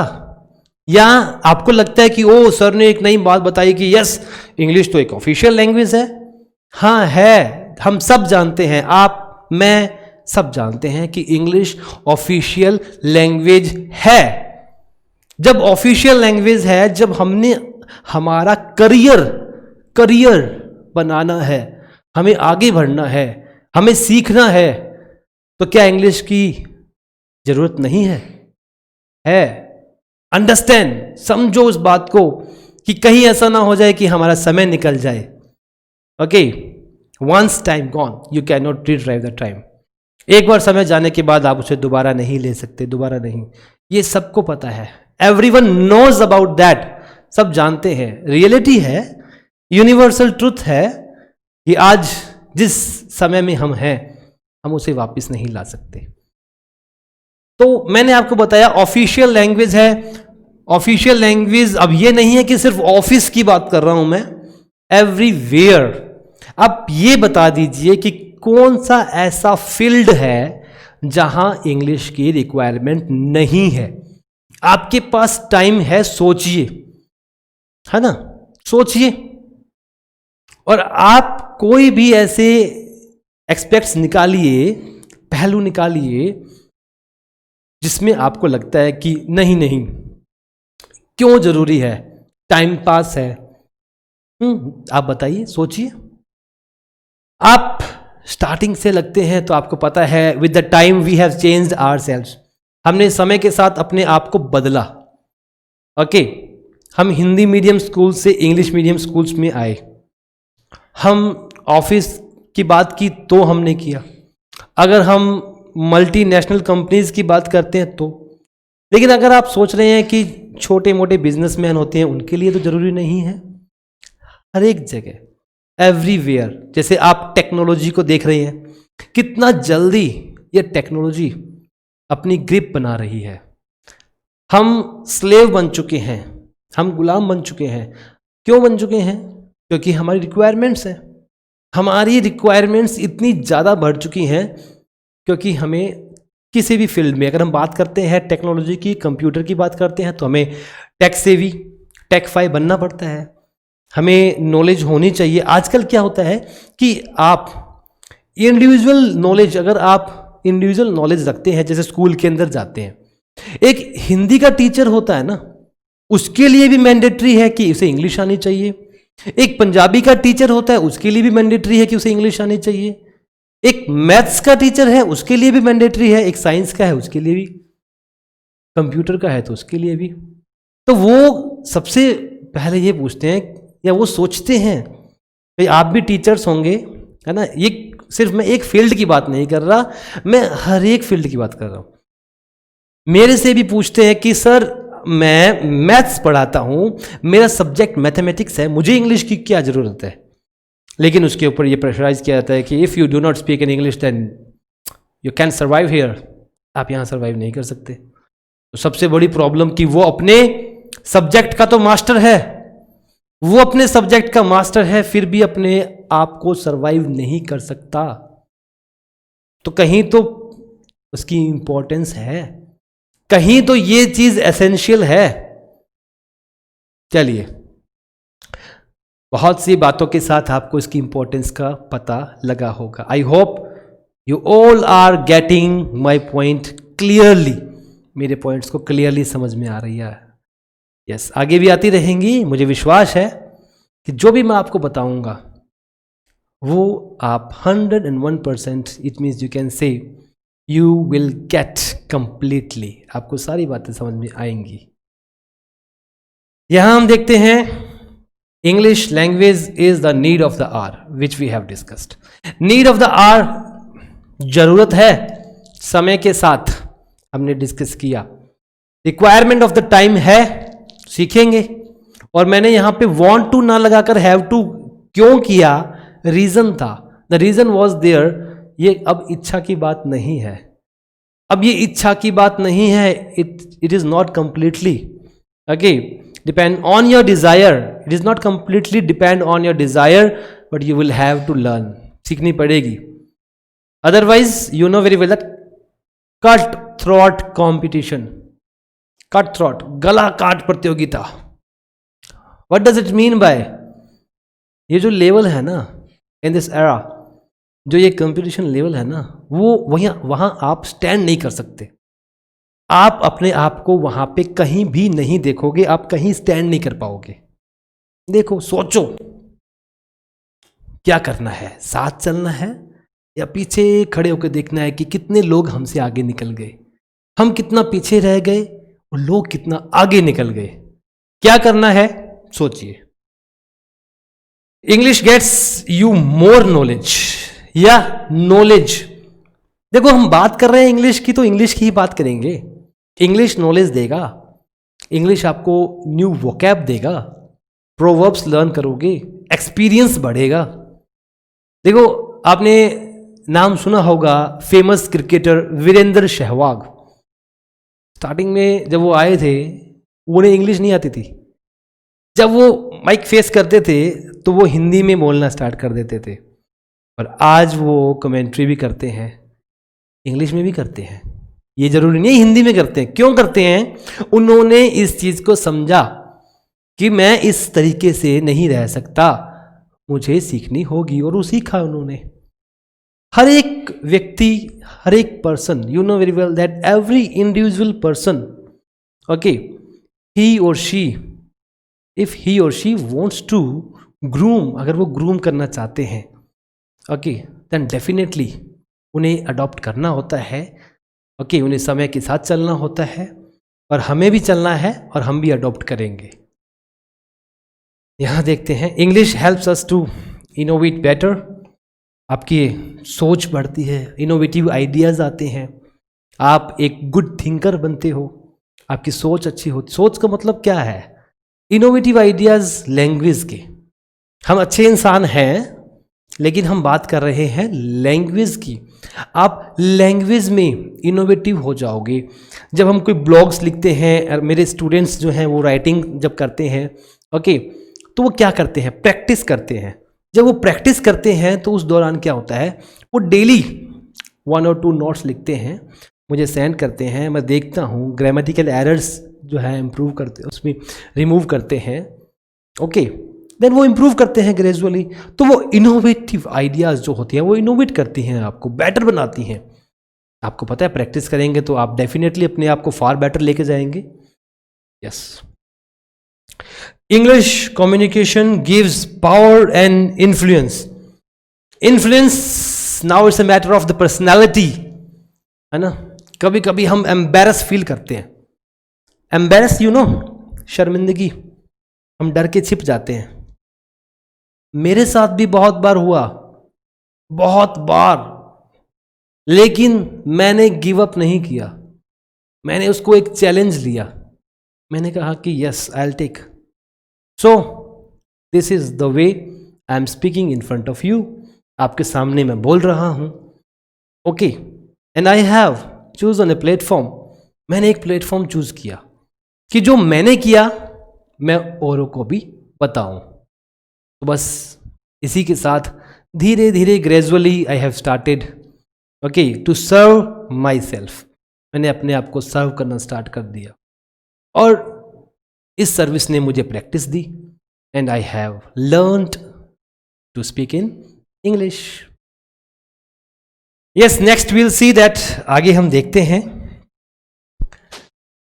या आपको लगता है कि ओ सर ने एक नई बात बताई कि यस, इंग्लिश तो एक ऑफिशियल लैंग्वेज है. हाँ है, हम सब जानते हैं, आप, मैं, सब जानते हैं कि इंग्लिश ऑफिशियल लैंग्वेज है. जब ऑफिशियल लैंग्वेज है, जब हमने हमारा करियर बनाना है, हमें आगे बढ़ना है, हमें सीखना है, तो क्या इंग्लिश की जरूरत नहीं है? है. अंडरस्टैंड, समझो उस बात को कि कहीं ऐसा ना हो जाए कि हमारा समय निकल जाए. Okay, once time gone, you can not retrieve the time. एक बार समय जाने के बाद आप उसे दोबारा नहीं ले सकते, दोबारा नहीं। ये सबको पता है, एवरीवन नोज अबाउट दैट, सब जानते हैं। रियलिटी है, यूनिवर्सल ट्रुथ है कि आज जिस समय में हम हैं हम उसे वापस नहीं ला सकते। तो मैंने आपको बताया ऑफिशियल लैंग्वेज है। ऑफिशियल लैंग्वेज अब ये नहीं है कि सिर्फ ऑफिस की बात कर रहा हूं मैं, एवरीवेयर। आप ये बता दीजिए कि कौन सा ऐसा फील्ड है जहां इंग्लिश की रिक्वायरमेंट नहीं है। आपके पास टाइम है, सोचिए, है ना, सोचिए। और आप कोई भी ऐसे एस्पेक्ट्स निकालिए, पहलू निकालिए जिसमें आपको लगता है कि नहीं नहीं, क्यों जरूरी है, टाइम पास है। आप बताइए, सोचिए। आप स्टार्टिंग से लगते हैं तो आपको पता है with the time we have changed ourselves, हमने समय के साथ अपने आप को बदला। ओके, हम हिंदी मीडियम स्कूल से इंग्लिश मीडियम स्कूल्स में आए। हम ऑफिस की बात की तो हमने किया, अगर हम मल्टीनेशनल कंपनीज की बात करते हैं तो। लेकिन अगर आप सोच रहे हैं कि छोटे मोटे बिजनेसमैन होते हैं उनके लिए तो जरूरी नहीं है। हर एक जगह, एवरीवेयर। जैसे आप टेक्नोलॉजी को देख रहे हैं, कितना जल्दी ये टेक्नोलॉजी अपनी ग्रिप बना रही है। हम स्लेव बन चुके हैं, हम गुलाम बन चुके हैं। क्यों बन चुके हैं? क्योंकि हमारी रिक्वायरमेंट्स हैं। हमारी रिक्वायरमेंट्स इतनी ज़्यादा बढ़ चुकी हैं क्योंकि हमें किसी भी फील्ड में, अगर हम बात करते हैं टेक्नोलॉजी की, कंप्यूटर की बात करते हैं, तो हमें टेक सेवी, टेक-फाई बनना पड़ता है। हमें नॉलेज होनी चाहिए। आजकल क्या होता है कि आप इंडिविजुअल नॉलेज, अगर आप इंडिविजुअल नॉलेज रखते हैं, जैसे स्कूल के अंदर जाते हैं, एक हिंदी का टीचर होता है ना, उसके लिए भी मैंडेटरी है कि उसे इंग्लिश आनी चाहिए। एक पंजाबी का टीचर होता है, उसके लिए भी मैंडेटरी है कि उसे इंग्लिश आनी चाहिए। एक मैथ्स का टीचर है, उसके लिए भी मैंडेटरी है। एक साइंस का है, उसके लिए भी। कंप्यूटर का है तो उसके लिए भी। तो वो सबसे पहले ये पूछते हैं या वो सोचते हैं भाई आप भी टीचर्स होंगे, है ना। ये सिर्फ मैं एक फील्ड की बात नहीं कर रहा, मैं हर एक फील्ड की बात कर रहा हूं। मेरे से भी पूछते हैं कि सर मैं मैथ्स पढ़ाता हूं, मेरा सब्जेक्ट मैथमेटिक्स है, मुझे इंग्लिश की क्या जरूरत है। लेकिन उसके ऊपर ये प्रेशराइज किया जाता है कि if you do not speak in English then you can survive here, आप यहाँ सर्वाइव नहीं कर सकते। तो सबसे बड़ी प्रॉब्लम कि वो अपने सब्जेक्ट का तो मास्टर है, वो अपने सब्जेक्ट का मास्टर है, फिर भी अपने आप को सर्वाइव नहीं कर सकता। तो कहीं तो उसकी इंपॉर्टेंस है, कहीं तो ये चीज एसेंशियल है। चलिए, बहुत सी बातों के साथ आपको इसकी इंपॉर्टेंस का पता लगा होगा। I hope you all are getting my point clearly. मेरे पॉइंट्स को क्लियरली समझ में आ रही है। यस, आगे भी आती रहेंगी। मुझे विश्वास है कि जो भी मैं आपको बताऊंगा वो आप 101%, इट मीन्स यू कैन से यू विल गेट कंप्लीटली, आपको सारी बातें समझ में आएंगी। यहां हम देखते हैं English language is the need of the hour which we have discussed. Need of the hour जरूरत है, समय के साथ हमने डिस्कस किया। रिक्वायरमेंट ऑफ द टाइम है, सीखेंगे। और मैंने यहां पे वांट टू ना लगाकर हैव टू क्यों किया, रीजन था, द रीजन वॉज देयर। ये अब इच्छा की बात नहीं है, अब ये इच्छा की बात नहीं है। It is not completely okay depend on your desire. It is not completely depend on your desire, but you will have to learn, सीखनी पड़ेगी। Otherwise you know very well that cut throat competition, cut throat गला काट प्रतियोगिता, what does it mean by, ये जो level है ना in this era, जो ये कंपटीशन लेवल है ना, वो वहां आप स्टैंड नहीं कर सकते। आप अपने आप को वहां पे कहीं भी नहीं देखोगे, आप कहीं स्टैंड नहीं कर पाओगे। देखो, सोचो क्या करना है, साथ चलना है या पीछे खड़े होकर देखना है कि कितने लोग हमसे आगे निकल गए, हम कितना पीछे रह गए और लोग कितना आगे निकल गए। क्या करना है, सोचिए। English gets you more knowledge या नॉलेज। देखो हम बात कर रहे हैं इंग्लिश की, तो इंग्लिश की ही बात करेंगे। इंग्लिश नॉलेज देगा, इंग्लिश आपको न्यू वोकैब देगा, प्रोवर्ब्स लर्न करोगे, एक्सपीरियंस बढ़ेगा। देखो आपने नाम सुना होगा famous cricketer Virender Sehwag. Starting में जब वो आए थे, उन्हें इंग्लिश नहीं आती थी। जब वो माइक फेस करते थे तो वो हिंदी में बोलना स्टार्ट कर देते थे, और आज वो कमेंट्री भी करते हैं, इंग्लिश में भी करते हैं। ये जरूरी नहीं हिंदी में करते हैं। क्यों करते हैं? उन्होंने इस चीज को समझा कि मैं इस तरीके से नहीं रह सकता, मुझे सीखनी होगी, और वो सीखा उन्होंने। हर एक व्यक्ति, हर एक person, you know very well that every individual person, okay, he और शी, इफ ही और शी वांट्स टू ग्रूम, अगर वो ग्रूम करना चाहते हैं, ओके, देन डेफिनेटली उन्हें अडॉप्ट करना होता है। ओके, उन्हें समय के साथ चलना होता है, और हमें भी चलना है, और हम भी अडॉप्ट करेंगे। यहाँ देखते हैं, English helps us to innovate better. आपकी सोच बढ़ती है, इनोवेटिव आइडियाज़ आते हैं, आप एक गुड थिंकर बनते हो, आपकी सोच अच्छी होती। सोच का मतलब क्या है? इनोवेटिव आइडियाज़ लैंग्वेज के। हम अच्छे इंसान हैं, लेकिन हम बात कर रहे हैं लैंग्वेज की। आप लैंग्वेज में इनोवेटिव हो जाओगे। जब हम कोई ब्लॉग्स लिखते हैं, मेरे स्टूडेंट्स जो हैं वो राइटिंग जब करते हैं, ओके, तो वो क्या करते हैं? प्रैक्टिस करते हैं। जब वो प्रैक्टिस करते हैं तो उस दौरान क्या होता है, वो डेली 1 और 2 नोट्स लिखते हैं, मुझे सेंड करते हैं, मैं देखता हूँ, ग्रामेटिकल एरर्स जो है इम्प्रूव करते, उसमें रिमूव करते हैं, ओके, देन वो इम्प्रूव करते हैं ग्रेजुअली। तो वो इनोवेटिव आइडियाज़ जो होती हैं वो इनोवेट करती हैं, आपको बेटर बनाती हैं। आपको पता है प्रैक्टिस करेंगे तो आप डेफिनेटली अपने आप को फार बेटर लेके जाएंगे। Yes, English communication gives power and influence. Influence, now it's a matter of the personality, है ना। कभी कभी हम एम्बेरस फील करते हैं, एम्बेरस यू नो, शर्मिंदगी, हम डर के छिप जाते हैं। मेरे साथ भी बहुत बार हुआ, बहुत बार, लेकिन मैंने गिव अप नहीं किया। मैंने उसको एक चैलेंज लिया, मैंने कहा कि yes, I will take. So, this is the way I am speaking in front of you. आपके सामने मैं बोल रहा हूँ, okay, and I have choose on a platform. मैंने एक प्लेटफॉर्म चूज किया कि जो मैंने किया मैं औरों को भी बताऊं। तो बस इसी के साथ धीरे धीरे gradually I have started, okay, to serve myself. मैंने अपने आप को सर्व करना स्टार्ट कर दिया, और इस सर्विस ने मुझे प्रैक्टिस दी, and I have learned to speak in English. Yes, next will see that, आगे हम देखते हैं।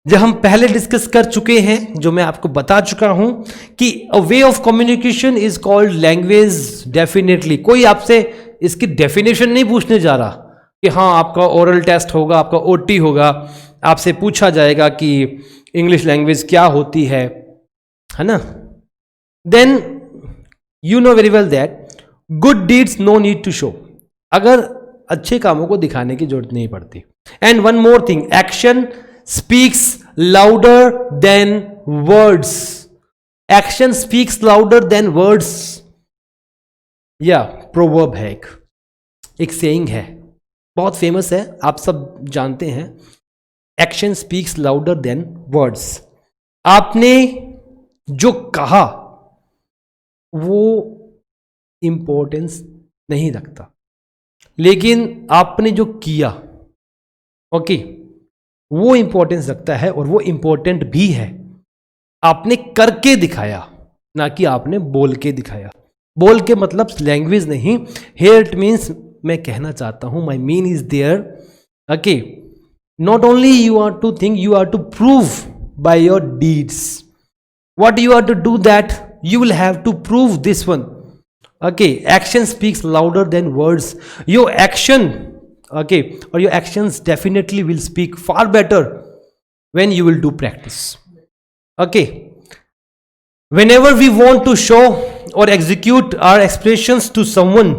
जो हम पहले डिस्कस कर चुके हैं, जो मैं आपको बता चुका हूं कि a way of communication is called language. Definitely कोई आपसे इसकी डेफिनेशन नहीं पूछने जा रहा कि हाँ आपका ओरल टेस्ट होगा, आपका ओटी होगा, आपसे पूछा जाएगा कि इंग्लिश लैंग्वेज क्या होती है ना। Then you know very well that good deeds no need to show. अगर अच्छे कामों को दिखाने की जरूरत नहीं पड़ती। And one more thing, action speaks louder than words. Action speaks louder than words, या प्रोवर्ब है, एक सेइंग है, बहुत फेमस है, आप सब जानते हैं। Action speaks louder than words. आपने जो कहा वो इंपॉर्टेंस नहीं रखता, लेकिन आपने जो किया, ओके, वो इंपॉर्टेंस रखता है, और वो इंपॉर्टेंट भी है। आपने करके दिखाया, ना कि आपने बोल के दिखाया। बोल के मतलब लैंग्वेज नहीं, हियर इट मीन्स, मैं कहना चाहता हूं, my mean is there, okay, not only you are to think, you are to prove by your deeds. What you are to do, that you will have to prove this one. Okay, action speaks louder than words. Your action, okay, or your actions definitely will speak far better when you will do practice. Okay, whenever we want to show or execute our expressions to someone,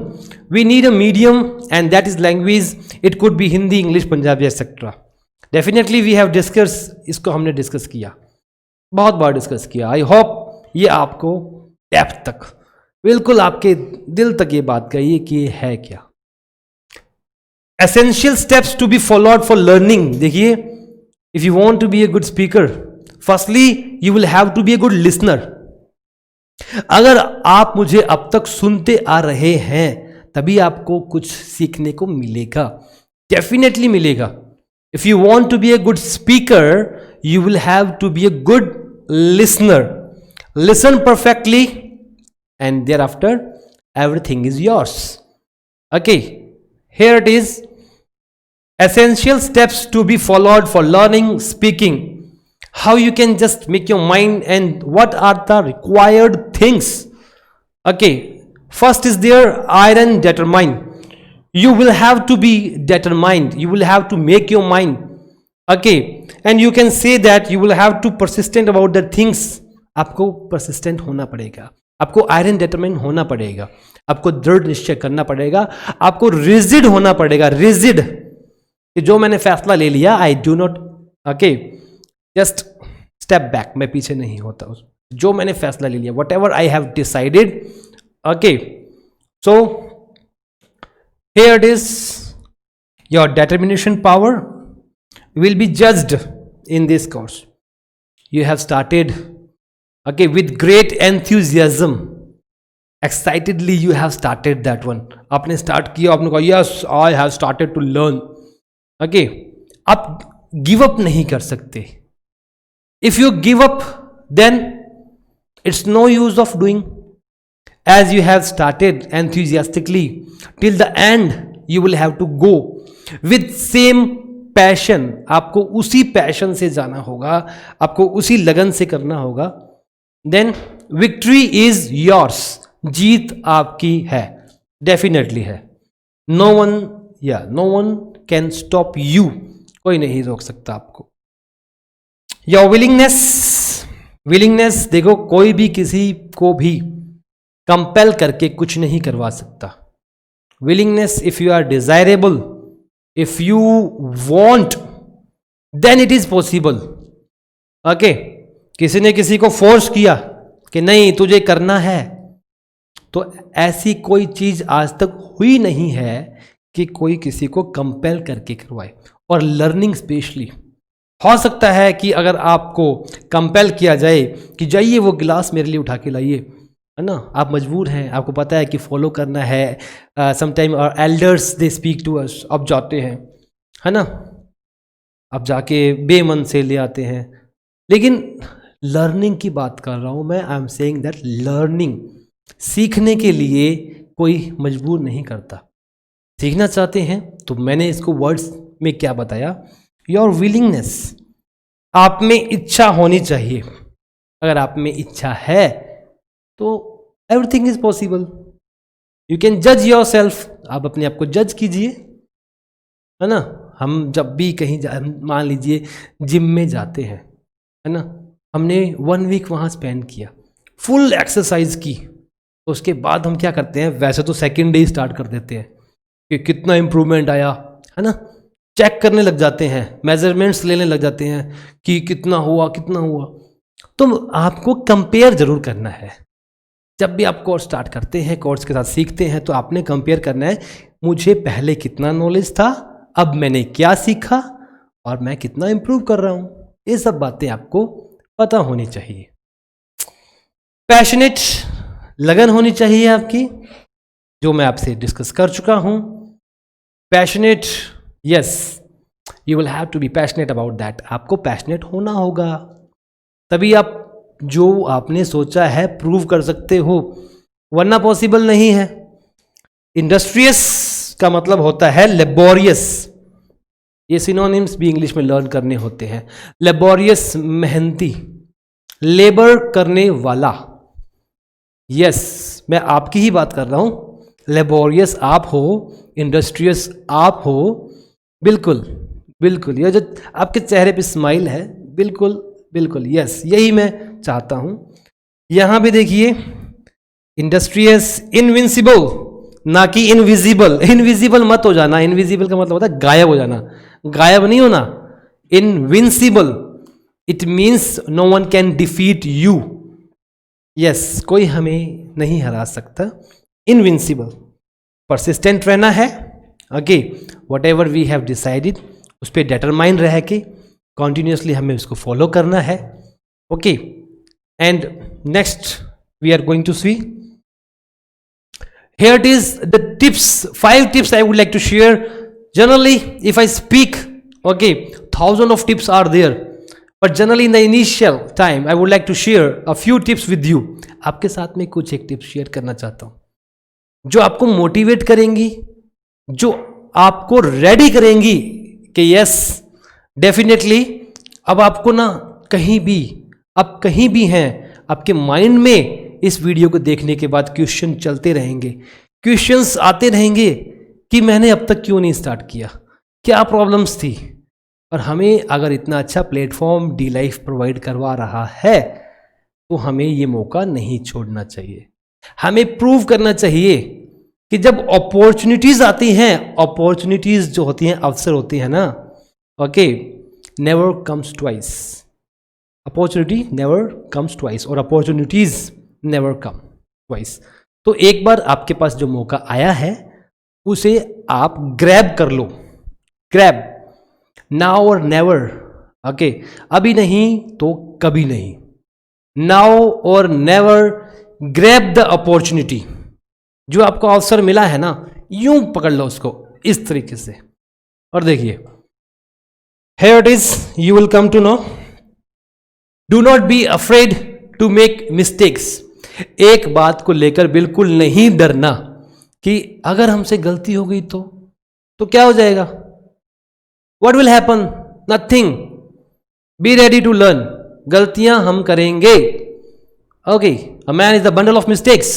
we need a medium and that is language. It could be Hindi, English, Punjabi etcetera. Definitely we have discuss, इसको हमने discuss किया, बहुत बार discuss किया. I hope ये आपको depth तक, बिल्कुल आपके दिल तक ये बात गई कि ये है क्या. Essential steps to be followed for learning. देखिए, if you want to be a good speaker, firstly you will have to be a good listener. अगर आप मुझे अब तक सुनते आ रहे हैं तभी आपको कुछ सीखने को मिलेगा, डेफिनेटली मिलेगा. If you want to be a good speaker, you will have to be a good listener. Listen perfectly and thereafter everything is yours. Okay, here it is. Essential steps to be followed for learning speaking. How you can just make your mind and what are the required things. Okay, first is there iron determined. You will have to be determined. You will have to make your mind. Okay, and you can say that you will have to persistent about the things. आपको persistent होना पड़ेगा, आपको iron determined होना पड़ेगा, आपको दृढ़ निश्चय करना पड़ेगा, आपको rigid होना पड़ेगा. rigid कि जो मैंने फैसला ले लिया, I do not, okay, just step back, मैं पीछे नहीं होता. जो मैंने फैसला ले लिया, whatever I have decided, okay, so here it is. Your determination power will be judged in this course. You have started, okay, with great enthusiasm, excitedly you have started that one. आपने start किया, आपने कहा yes I have started to learn. Okay, आप give up नहीं कर सकते. If you give up, then it's no use of doing. As you have started enthusiastically till the end, you will have to go with same passion. आपको उसी passion से जाना होगा, आपको उसी लगन से करना होगा. Then victory is yours. जीत आपकी है, डेफिनेटली है. No one can stop you. कोई नहीं रोक सकता आपको. योर विलिंगनेस देखो, कोई भी किसी को भी कंपेल करके कुछ नहीं करवा सकता. Willingness, if you are desirable, if you want, then it is possible. Okay, किसी ने किसी को फोर्स किया कि नहीं तुझे करना है, तो ऐसी कोई चीज आज तक हुई नहीं है कि कोई किसी को कंपेल करके करवाए. और लर्निंग स्पेशली हो सकता है कि अगर आपको कंपेल किया जाए कि जाइए वो गिलास मेरे लिए उठा के लाइए, है ना, आप मजबूर हैं, आपको पता है कि फॉलो करना है. समटाइम और elders they speak to us, अब जाते हैं, है ना, अब जाके बेमन से ले आते हैं. लेकिन लर्निंग की बात कर रहा हूँ मैं. आई एम सेइंग दैट लर्निंग, सीखने के लिए कोई मजबूर नहीं करता. सीखना चाहते हैं तो मैंने इसको वर्ड्स में क्या बताया, योर विलिंगनेस. आप में इच्छा होनी चाहिए. अगर आप में इच्छा है तो everything is possible. You can जज योर सेल्फ. आप अपने आप को जज कीजिए, है ना. हम जब भी कहीं मान लीजिए जिम में जाते हैं, है ना, हमने 1 वीक वहाँ स्पेंड किया, फुल एक्सरसाइज की, तो उसके बाद हम क्या करते हैं, वैसे तो सेकेंड डे स्टार्ट कर देते हैं कि कितना इम्प्रूवमेंट आया, है ना. चेक करने लग जाते हैं, मेजरमेंट्स लेने लग जाते हैं कि कितना हुआ. तो आपको कंपेयर जरूर करना है. जब भी आप कोर्स स्टार्ट करते हैं, कोर्स के साथ सीखते हैं, तो आपने कंपेयर करना है, मुझे पहले कितना नॉलेज था, अब मैंने क्या सीखा और मैं कितना इंप्रूव कर रहा हूं. ये सब बातें आपको पता होनी चाहिए. पैशनेट, लगन होनी चाहिए आपकी, जो मैं आपसे डिस्कस कर चुका हूं. Passionate, yes, you will have to be passionate about that. आपको पैशनेट होना होगा, तभी आप जो आपने सोचा है प्रूव कर सकते हो, वरना पॉसिबल नहीं है. इंडस्ट्रियस का मतलब होता है लेबोरियस. ये सिनोनिम्स भी इंग्लिश में लर्न करने होते हैं. लेबोरियस, मेहनती, लेबर करने वाला. यस, मैं आपकी ही बात कर रहा हूं. लेबोरियस आप हो, इंडस्ट्रियस आप हो. बिल्कुल बिल्कुल, ये जो आपके चेहरे पे स्माइल है, बिल्कुल बिल्कुल, यस, यही मैं चाहता हूं. यहां भी देखिए, इंडस्ट्रियस, इनविंसिबल, ना कि इनविजिबल। इनविजिबल मत हो जाना, इनविजिबल का मतलब होता है गायब हो जाना, गायब नहीं होना। Invincible it means no one can defeat you. Yes, कोई हमें नहीं हरा सकता। इनविंसिबल, परसिस्टेंट रहना है। Okay, whatever we have decided उस पर डिटरमाइन रह के कॉन्टिन्यूसली हमें उसको फॉलो करना है। Okay, and next we are going to see, here it is the tips, 5 tips I would like to share. Generally if I speak, okay, thousand of tips are there, but generally in the initial time I would like to share a few tips with you. आपके साथ में कुछ एक tips share करना चाहता हूं जो आपको मोटिवेट करेंगी, जो आपको रेडी करेंगी कि यस डेफिनेटली अब आपको ना कहीं भी, आप कहीं भी हैं, आपके माइंड में इस वीडियो को देखने के बाद क्वेश्चन चलते रहेंगे, क्वेश्चंस आते रहेंगे कि मैंने अब तक क्यों नहीं स्टार्ट किया, क्या प्रॉब्लम्स थी। और हमें अगर इतना अच्छा प्लेटफॉर्म डी लाइफ प्रोवाइड करवा रहा है तो हमें ये मौका नहीं छोड़ना चाहिए। हमें प्रूव करना चाहिए कि जब अपॉर्चुनिटीज आती हैं, अपॉर्चुनिटीज जो होती हैं, अवसर होती हैं ना, okay, never comes twice. Opportunity never comes twice और अपॉर्चुनिटीज नेवर कम ट्वाइस। तो एक बार आपके पास जो मौका आया है उसे आप ग्रैब कर लो। ग्रैब, नाउ और नेवर। ओके, अभी नहीं तो कभी नहीं। नाउ और नेवर, ग्रैब द अपॉर्चुनिटी। जो आपको अवसर मिला है ना, यूं पकड़ लो उसको इस तरीके से। और देखिए, here it is, you will come to know, do not be afraid to make mistakes। एक बात को लेकर बिल्कुल नहीं डरना कि अगर हमसे गलती हो गई तो क्या हो जाएगा, what will happen, nothing, be ready to learn। गलतियां हम करेंगे। Okay, a man is the bundle of mistakes,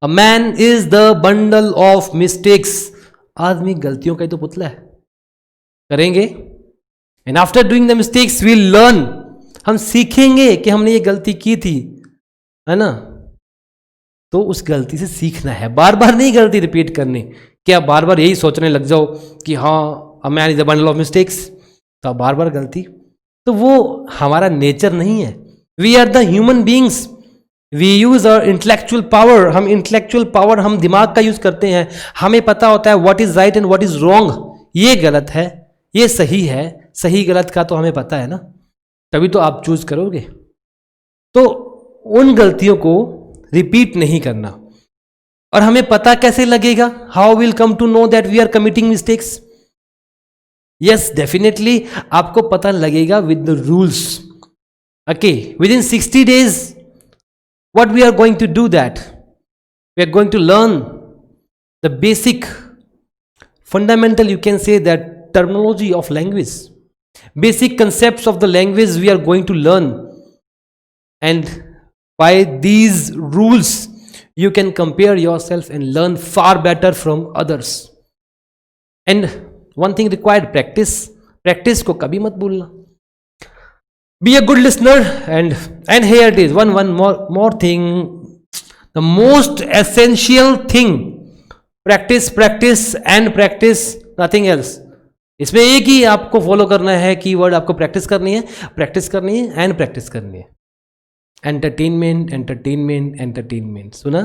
a man is the bundle of mistakes। आदमी गलतियों का ही तो पुतला है, करेंगे। and after doing the mistakes we'll learn, हम सीखेंगे कि हमने ये गलती की थी, है ना। तो उस गलती से सीखना है, बार बार नहीं गलती रिपीट करनी। क्या बार बार यही सोचने लग जाओ कि हाँ a man is the bundle of mistakes, तो बार बार गलती, तो वो हमारा नेचर नहीं है। We are the human beings, we use our intellectual power. हम इंटेलेक्चुअल पावर, हम दिमाग का यूज करते हैं। हमें पता होता है what is right and what is wrong, ये गलत है, ये सही है। सही गलत का तो हमें पता है ना, तभी तो आप चूज करोगे। तो उन गलतियों को रिपीट नहीं करना। और हमें पता कैसे लगेगा, how will come to know that we are committing mistakes. Yes definitely आपको पता लगेगा with the rules. Okay, within 60 days what we are going to do, that we are going to learn the basic fundamental, you can say that, terminology of language, basic concepts of the language we are going to learn, and by these rules you can compare yourself and learn far better from others. And one thing required, practice। practice को कभी मत भूलना। be a good listener, and here it is, one more thing, the most essential thing, practice and practice, nothing else। इसमें एक ही आपको follow करना है, keyword आपको प्रैक्टिस करनी है एंड प्रैक्टिस करनी है। एंटरटेनमेंट एंटरटेनमेंट एंटरटेनमेंट, सुना?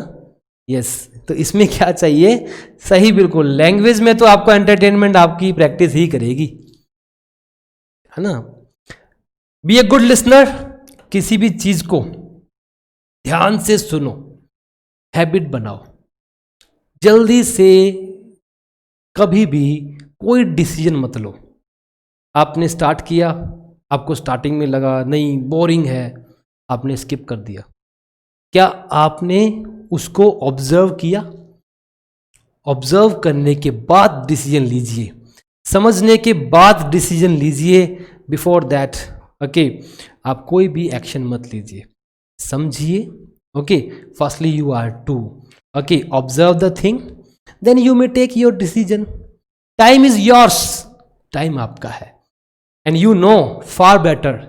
यस, तो इसमें क्या चाहिए, सही बिल्कुल, लैंग्वेज में तो आपको एंटरटेनमेंट आपकी प्रैक्टिस ही करेगी, है ना। बी ए गुड लिसनर, किसी भी चीज को ध्यान से सुनो, हैबिट बनाओ। जल्दी से कभी भी कोई डिसीजन मत लो। आपने स्टार्ट किया, आपको स्टार्टिंग में लगा नहीं बोरिंग है, आपने स्किप कर दिया। क्या आपने उसको ऑब्जर्व किया? ऑब्जर्व करने के बाद डिसीजन लीजिए, समझने के बाद डिसीजन लीजिए। बिफोर दैट ओके, आप कोई भी एक्शन मत लीजिए, समझिए। Okay, firstly you are to okay observe the thing, then you may take your decision. Time is yours, time आपका है, and you know far better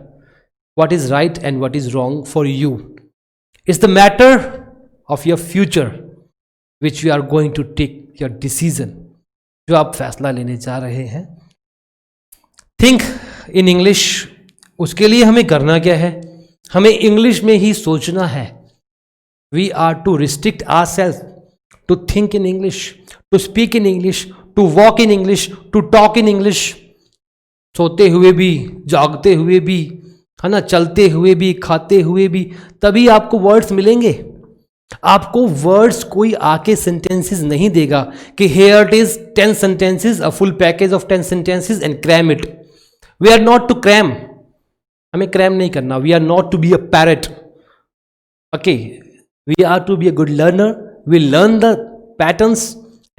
what is right and what is wrong for you. It's the matter of your future. Which you are going to take your decision, जो आप फैसला लेने जा रहे हैं। Think in English, उसके लिए हमें करना क्या है, हमें इंग्लिश में ही सोचना है। We are to restrict ourselves to think in English, to speak in English, to walk in English, to talk in English. सोते हुए भी, जागते हुए भी, है ना, चलते हुए भी, खाते हुए भी, तभी आपको वर्ड्स मिलेंगे। आपको वर्ड्स कोई आके सेंटेंसेस नहीं देगा कि here it is 10 sentences, a full package of 10 sentences and cram it. We are not to cram, हमें क्रैम नहीं करना। We are not to be a parrot, okay, we are to be a good learner. We learn the patterns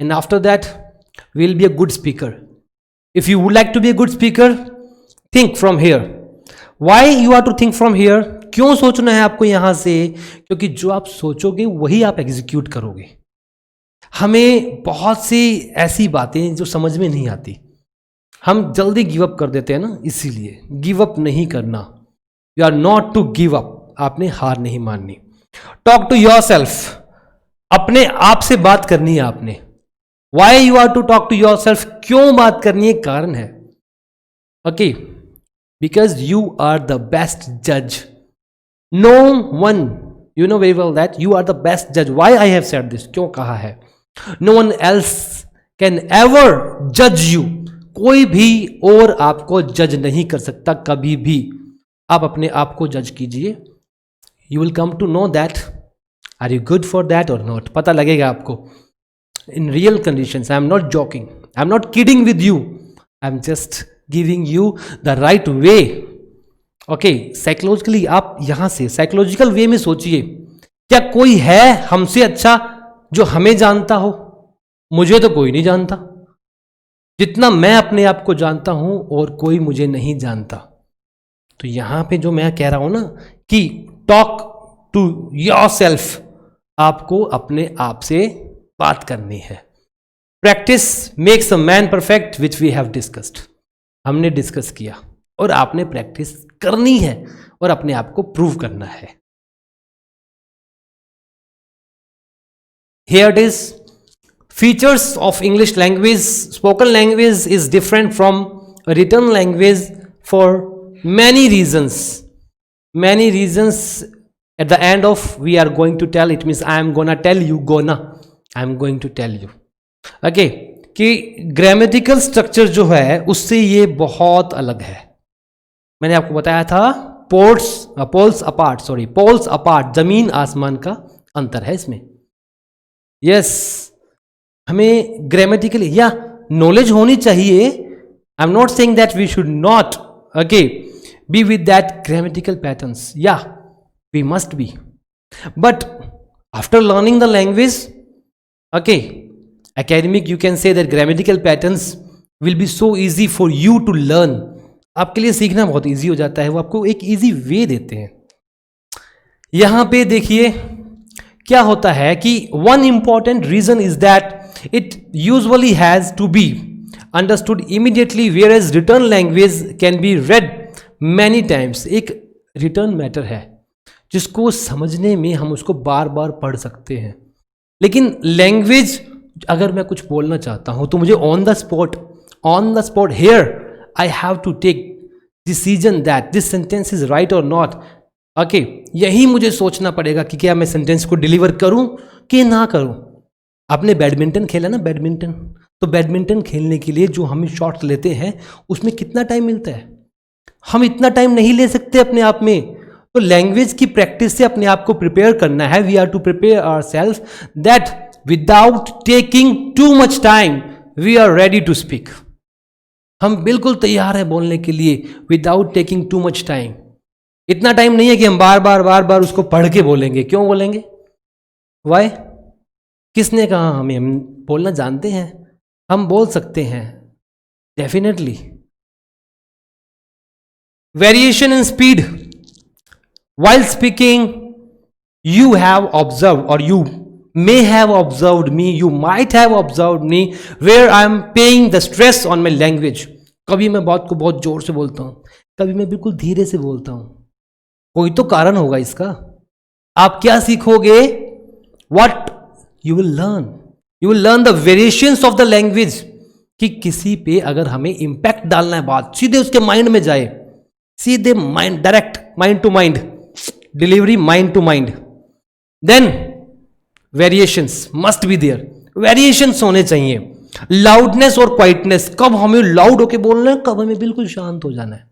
and after that we will be a good speaker. If you would like to be a good speaker, think from here. Why you are to think from here, क्यों सोचना है आपको यहां से, क्योंकि जो आप सोचोगे वही आप एग्जीक्यूट करोगे। हमें बहुत सी ऐसी बातें जो समझ में नहीं आती, हम जल्दी गिव अप कर देते हैं ना, इसीलिए गिव अप नहीं करना। You are not to give up, आपने हार नहीं माननी। टॉक टू योर सेल्फ, अपने आप से बात करनी है आपने। Y you are to talk to your self, क्यों बात करनी है, कारण है, okay, because you are the best जज। No one, you know very well that you are the best जज। Y I have said this, क्यों कहा है, no one else can ever जज यू, कोई भी और आपको जज नहीं कर सकता कभी भी। आप अपने आप को जज कीजिए, you will come to know that are you good for that और नॉट, पता लगेगा आपको in real conditions. I am not joking, I am not kidding with you, I am just giving you the right way, okay. Psychologically आप यहां से psychological वे में सोचिए, क्या कोई है हमसे अच्छा जो हमें जानता हो? मुझे तो कोई नहीं जानता, जितना मैं अपने आप को जानता हूं और कोई मुझे नहीं जानता। तो यहां पे जो मैं कह रहा हूं ना कि टॉक टू योरसेल्फ, आपको अपने आप से बात करनी है। Practice makes a man perfect, which we have discussed, हमने डिस्कस किया, और आपने प्रैक्टिस करनी है और अपने आप को प्रूव करना है। Here it is, features of English language, spoken language is different from written language for many reasons. Many reasons at the end of we are going to tell, it means I am gonna tell you, I am going to tell you, okay, कि grammatical structure जो है उससे ये बहुत अलग है। मैंने आपको बताया था पोल्स अपार्ट, जमीन आसमान का अंतर है इसमें। यस, हमें ग्रामेटिकली या नॉलेज होनी चाहिए। I am not saying that we should not, okay, be with that grammatical patterns, yeah, we must be, but after learning the language, okay, academic, you can say that grammatical patterns will be so easy for you to learn, आपके लिए सीखना बहुत easy हो जाता है, वो आपको एक easy way देते हैं। यहां पे देखिए क्या होता है कि one important reason is that it usually has to be understood immediately, whereas written language can be read many times. एक रिटर्न मैटर है जिसको समझने में हम उसको बार बार पढ़ सकते हैं, लेकिन लैंग्वेज अगर मैं कुछ बोलना चाहता हूं तो मुझे on the spot here I have to take decision that this sentence is right और नॉट, ओके। यही मुझे सोचना पड़ेगा कि क्या मैं सेंटेंस को डिलीवर करूं कि ना करूं। आपने बैडमिंटन खेला ना, बैडमिंटन, तो बैडमिंटन खेलने के लिए जो हम शॉट्स लेते हैं उसमें कितना टाइम मिलता है, हम इतना टाइम नहीं ले सकते अपने आप में। तो लैंग्वेज की प्रैक्टिस से अपने आप को प्रिपेयर करना है। We are to prepare ourselves that without taking too much time we are ready to speak. हम बिल्कुल तैयार है बोलने के लिए without taking too much time. इतना टाइम नहीं है कि हम बार बार उसको पढ़ के बोलेंगे। क्यों बोलेंगे? वाई? किसने कहा हमें? हम बोलना जानते हैं, हम बोल सकते हैं definitely. Variation in speed while speaking, you have observed or you may have observed me, you might have observed me where I am paying the stress on my language. कभी मैं बात को बहुत जोर से बोलता हूं, कभी मैं बिल्कुल धीरे से बोलता हूं। कोई तो कारण होगा इसका। आप क्या सीखोगे? What you will learn the variations of the language, कि किसी पे अगर हमें इंपैक्ट डालना है, बात सीधे उसके माइंड में जाए, सीधे mind, direct mind to mind delivery, mind to mind, then variations must be there, variations होने चाहिए। लाउडनेस और क्वाइटनेस, कब हमें लाउड होके बोलना है, कब हमें बिल्कुल शांत हो जाना है,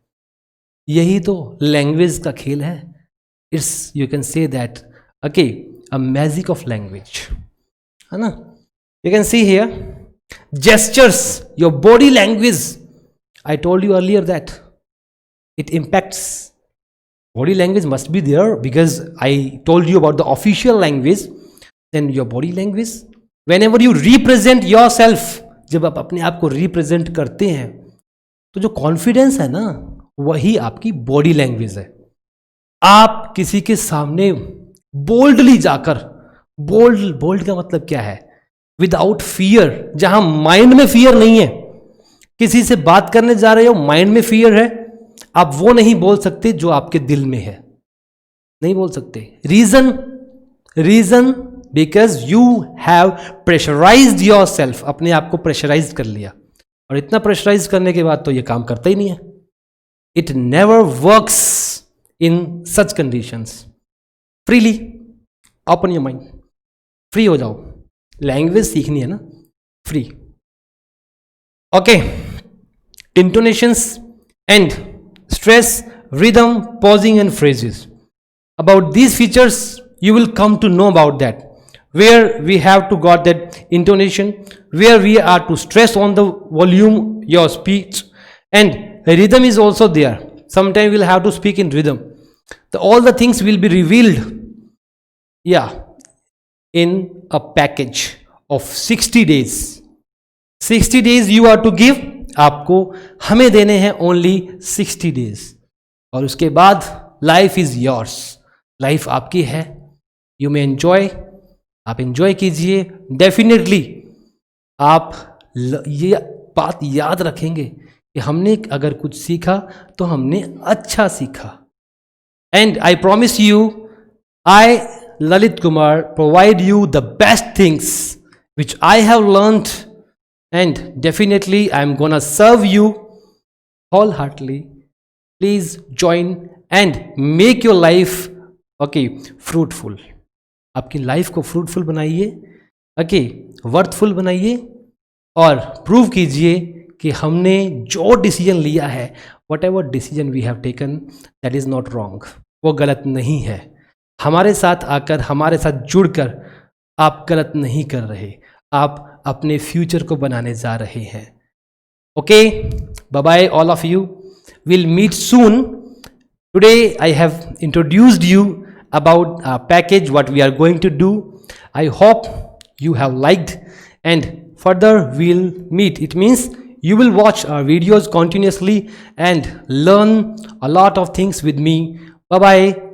यही तो लैंग्वेज का खेल है। It's, you can say that okay, a magic of language, है ना। You can see here gestures, your body language, I told you earlier that it impacts. Body language must be there because I told you about the official language. Then your body language, whenever you represent yourself, जब आप अपने आप को represent करते हैं तो जो confidence है ना, वही आपकी बॉडी लैंग्वेज है। आप किसी के सामने बोल्डली जाकर, बोल्ड का मतलब क्या है, विदाउट फियर, जहां माइंड में फियर नहीं है, किसी से बात करने जा रहे हो माइंड में फियर है, आप वो नहीं बोल सकते जो आपके दिल में है, नहीं बोल सकते। Reason because you have pressurised yourself, अपने आप को प्रेशराइज कर लिया, और इतना प्रेशराइज करने के बाद तो ये काम करता ही नहीं है। It never works in such conditions. Freely open your mind, free हो जाओ, लैंग्वेज सीखनी है ना, free. Okay, intonations and stress, rhythm, pausing and phrases, about these features you will come to know about that, where we have to got that intonation, where we are to stress on the volume your speech, and rhythm is also there. Sometimes we'll have to speak in rhythm. All the things will be revealed, yeah, in a package of 60 days. 60 days you are to give, आपको हमें देने हैं only 60 days, और उसके बाद life is yours, life आपकी है। You may enjoy, आप एंजॉय कीजिए। डेफिनेटली आप ये बात याद रखेंगे कि हमने अगर कुछ सीखा तो हमने अच्छा सीखा। And I promise you, I Lalit Kumar provide you the best things which I have learned, and definitely I am gonna serve you wholeheartedly. Please join and make your life okay fruitful. आपकी life को fruitful बनाइए, okay worthful बनाइए, और prove कीजिए कि हमने जो decision लिया है, whatever decision we have taken, that is not wrong, वो गलत नहीं है। हमारे साथ आकर, हमारे साथ जुड़कर आप गलत नहीं कर रहे, आप अपने फ्यूचर को बनाने जा रहे हैं। Okay, bye bye all of you, will meet soon. Today I have introduced you about our package, what we are going to do. I hope you have liked, and further we'll meet. It means you will watch our videos continuously and learn a lot of things with me. Bye bye.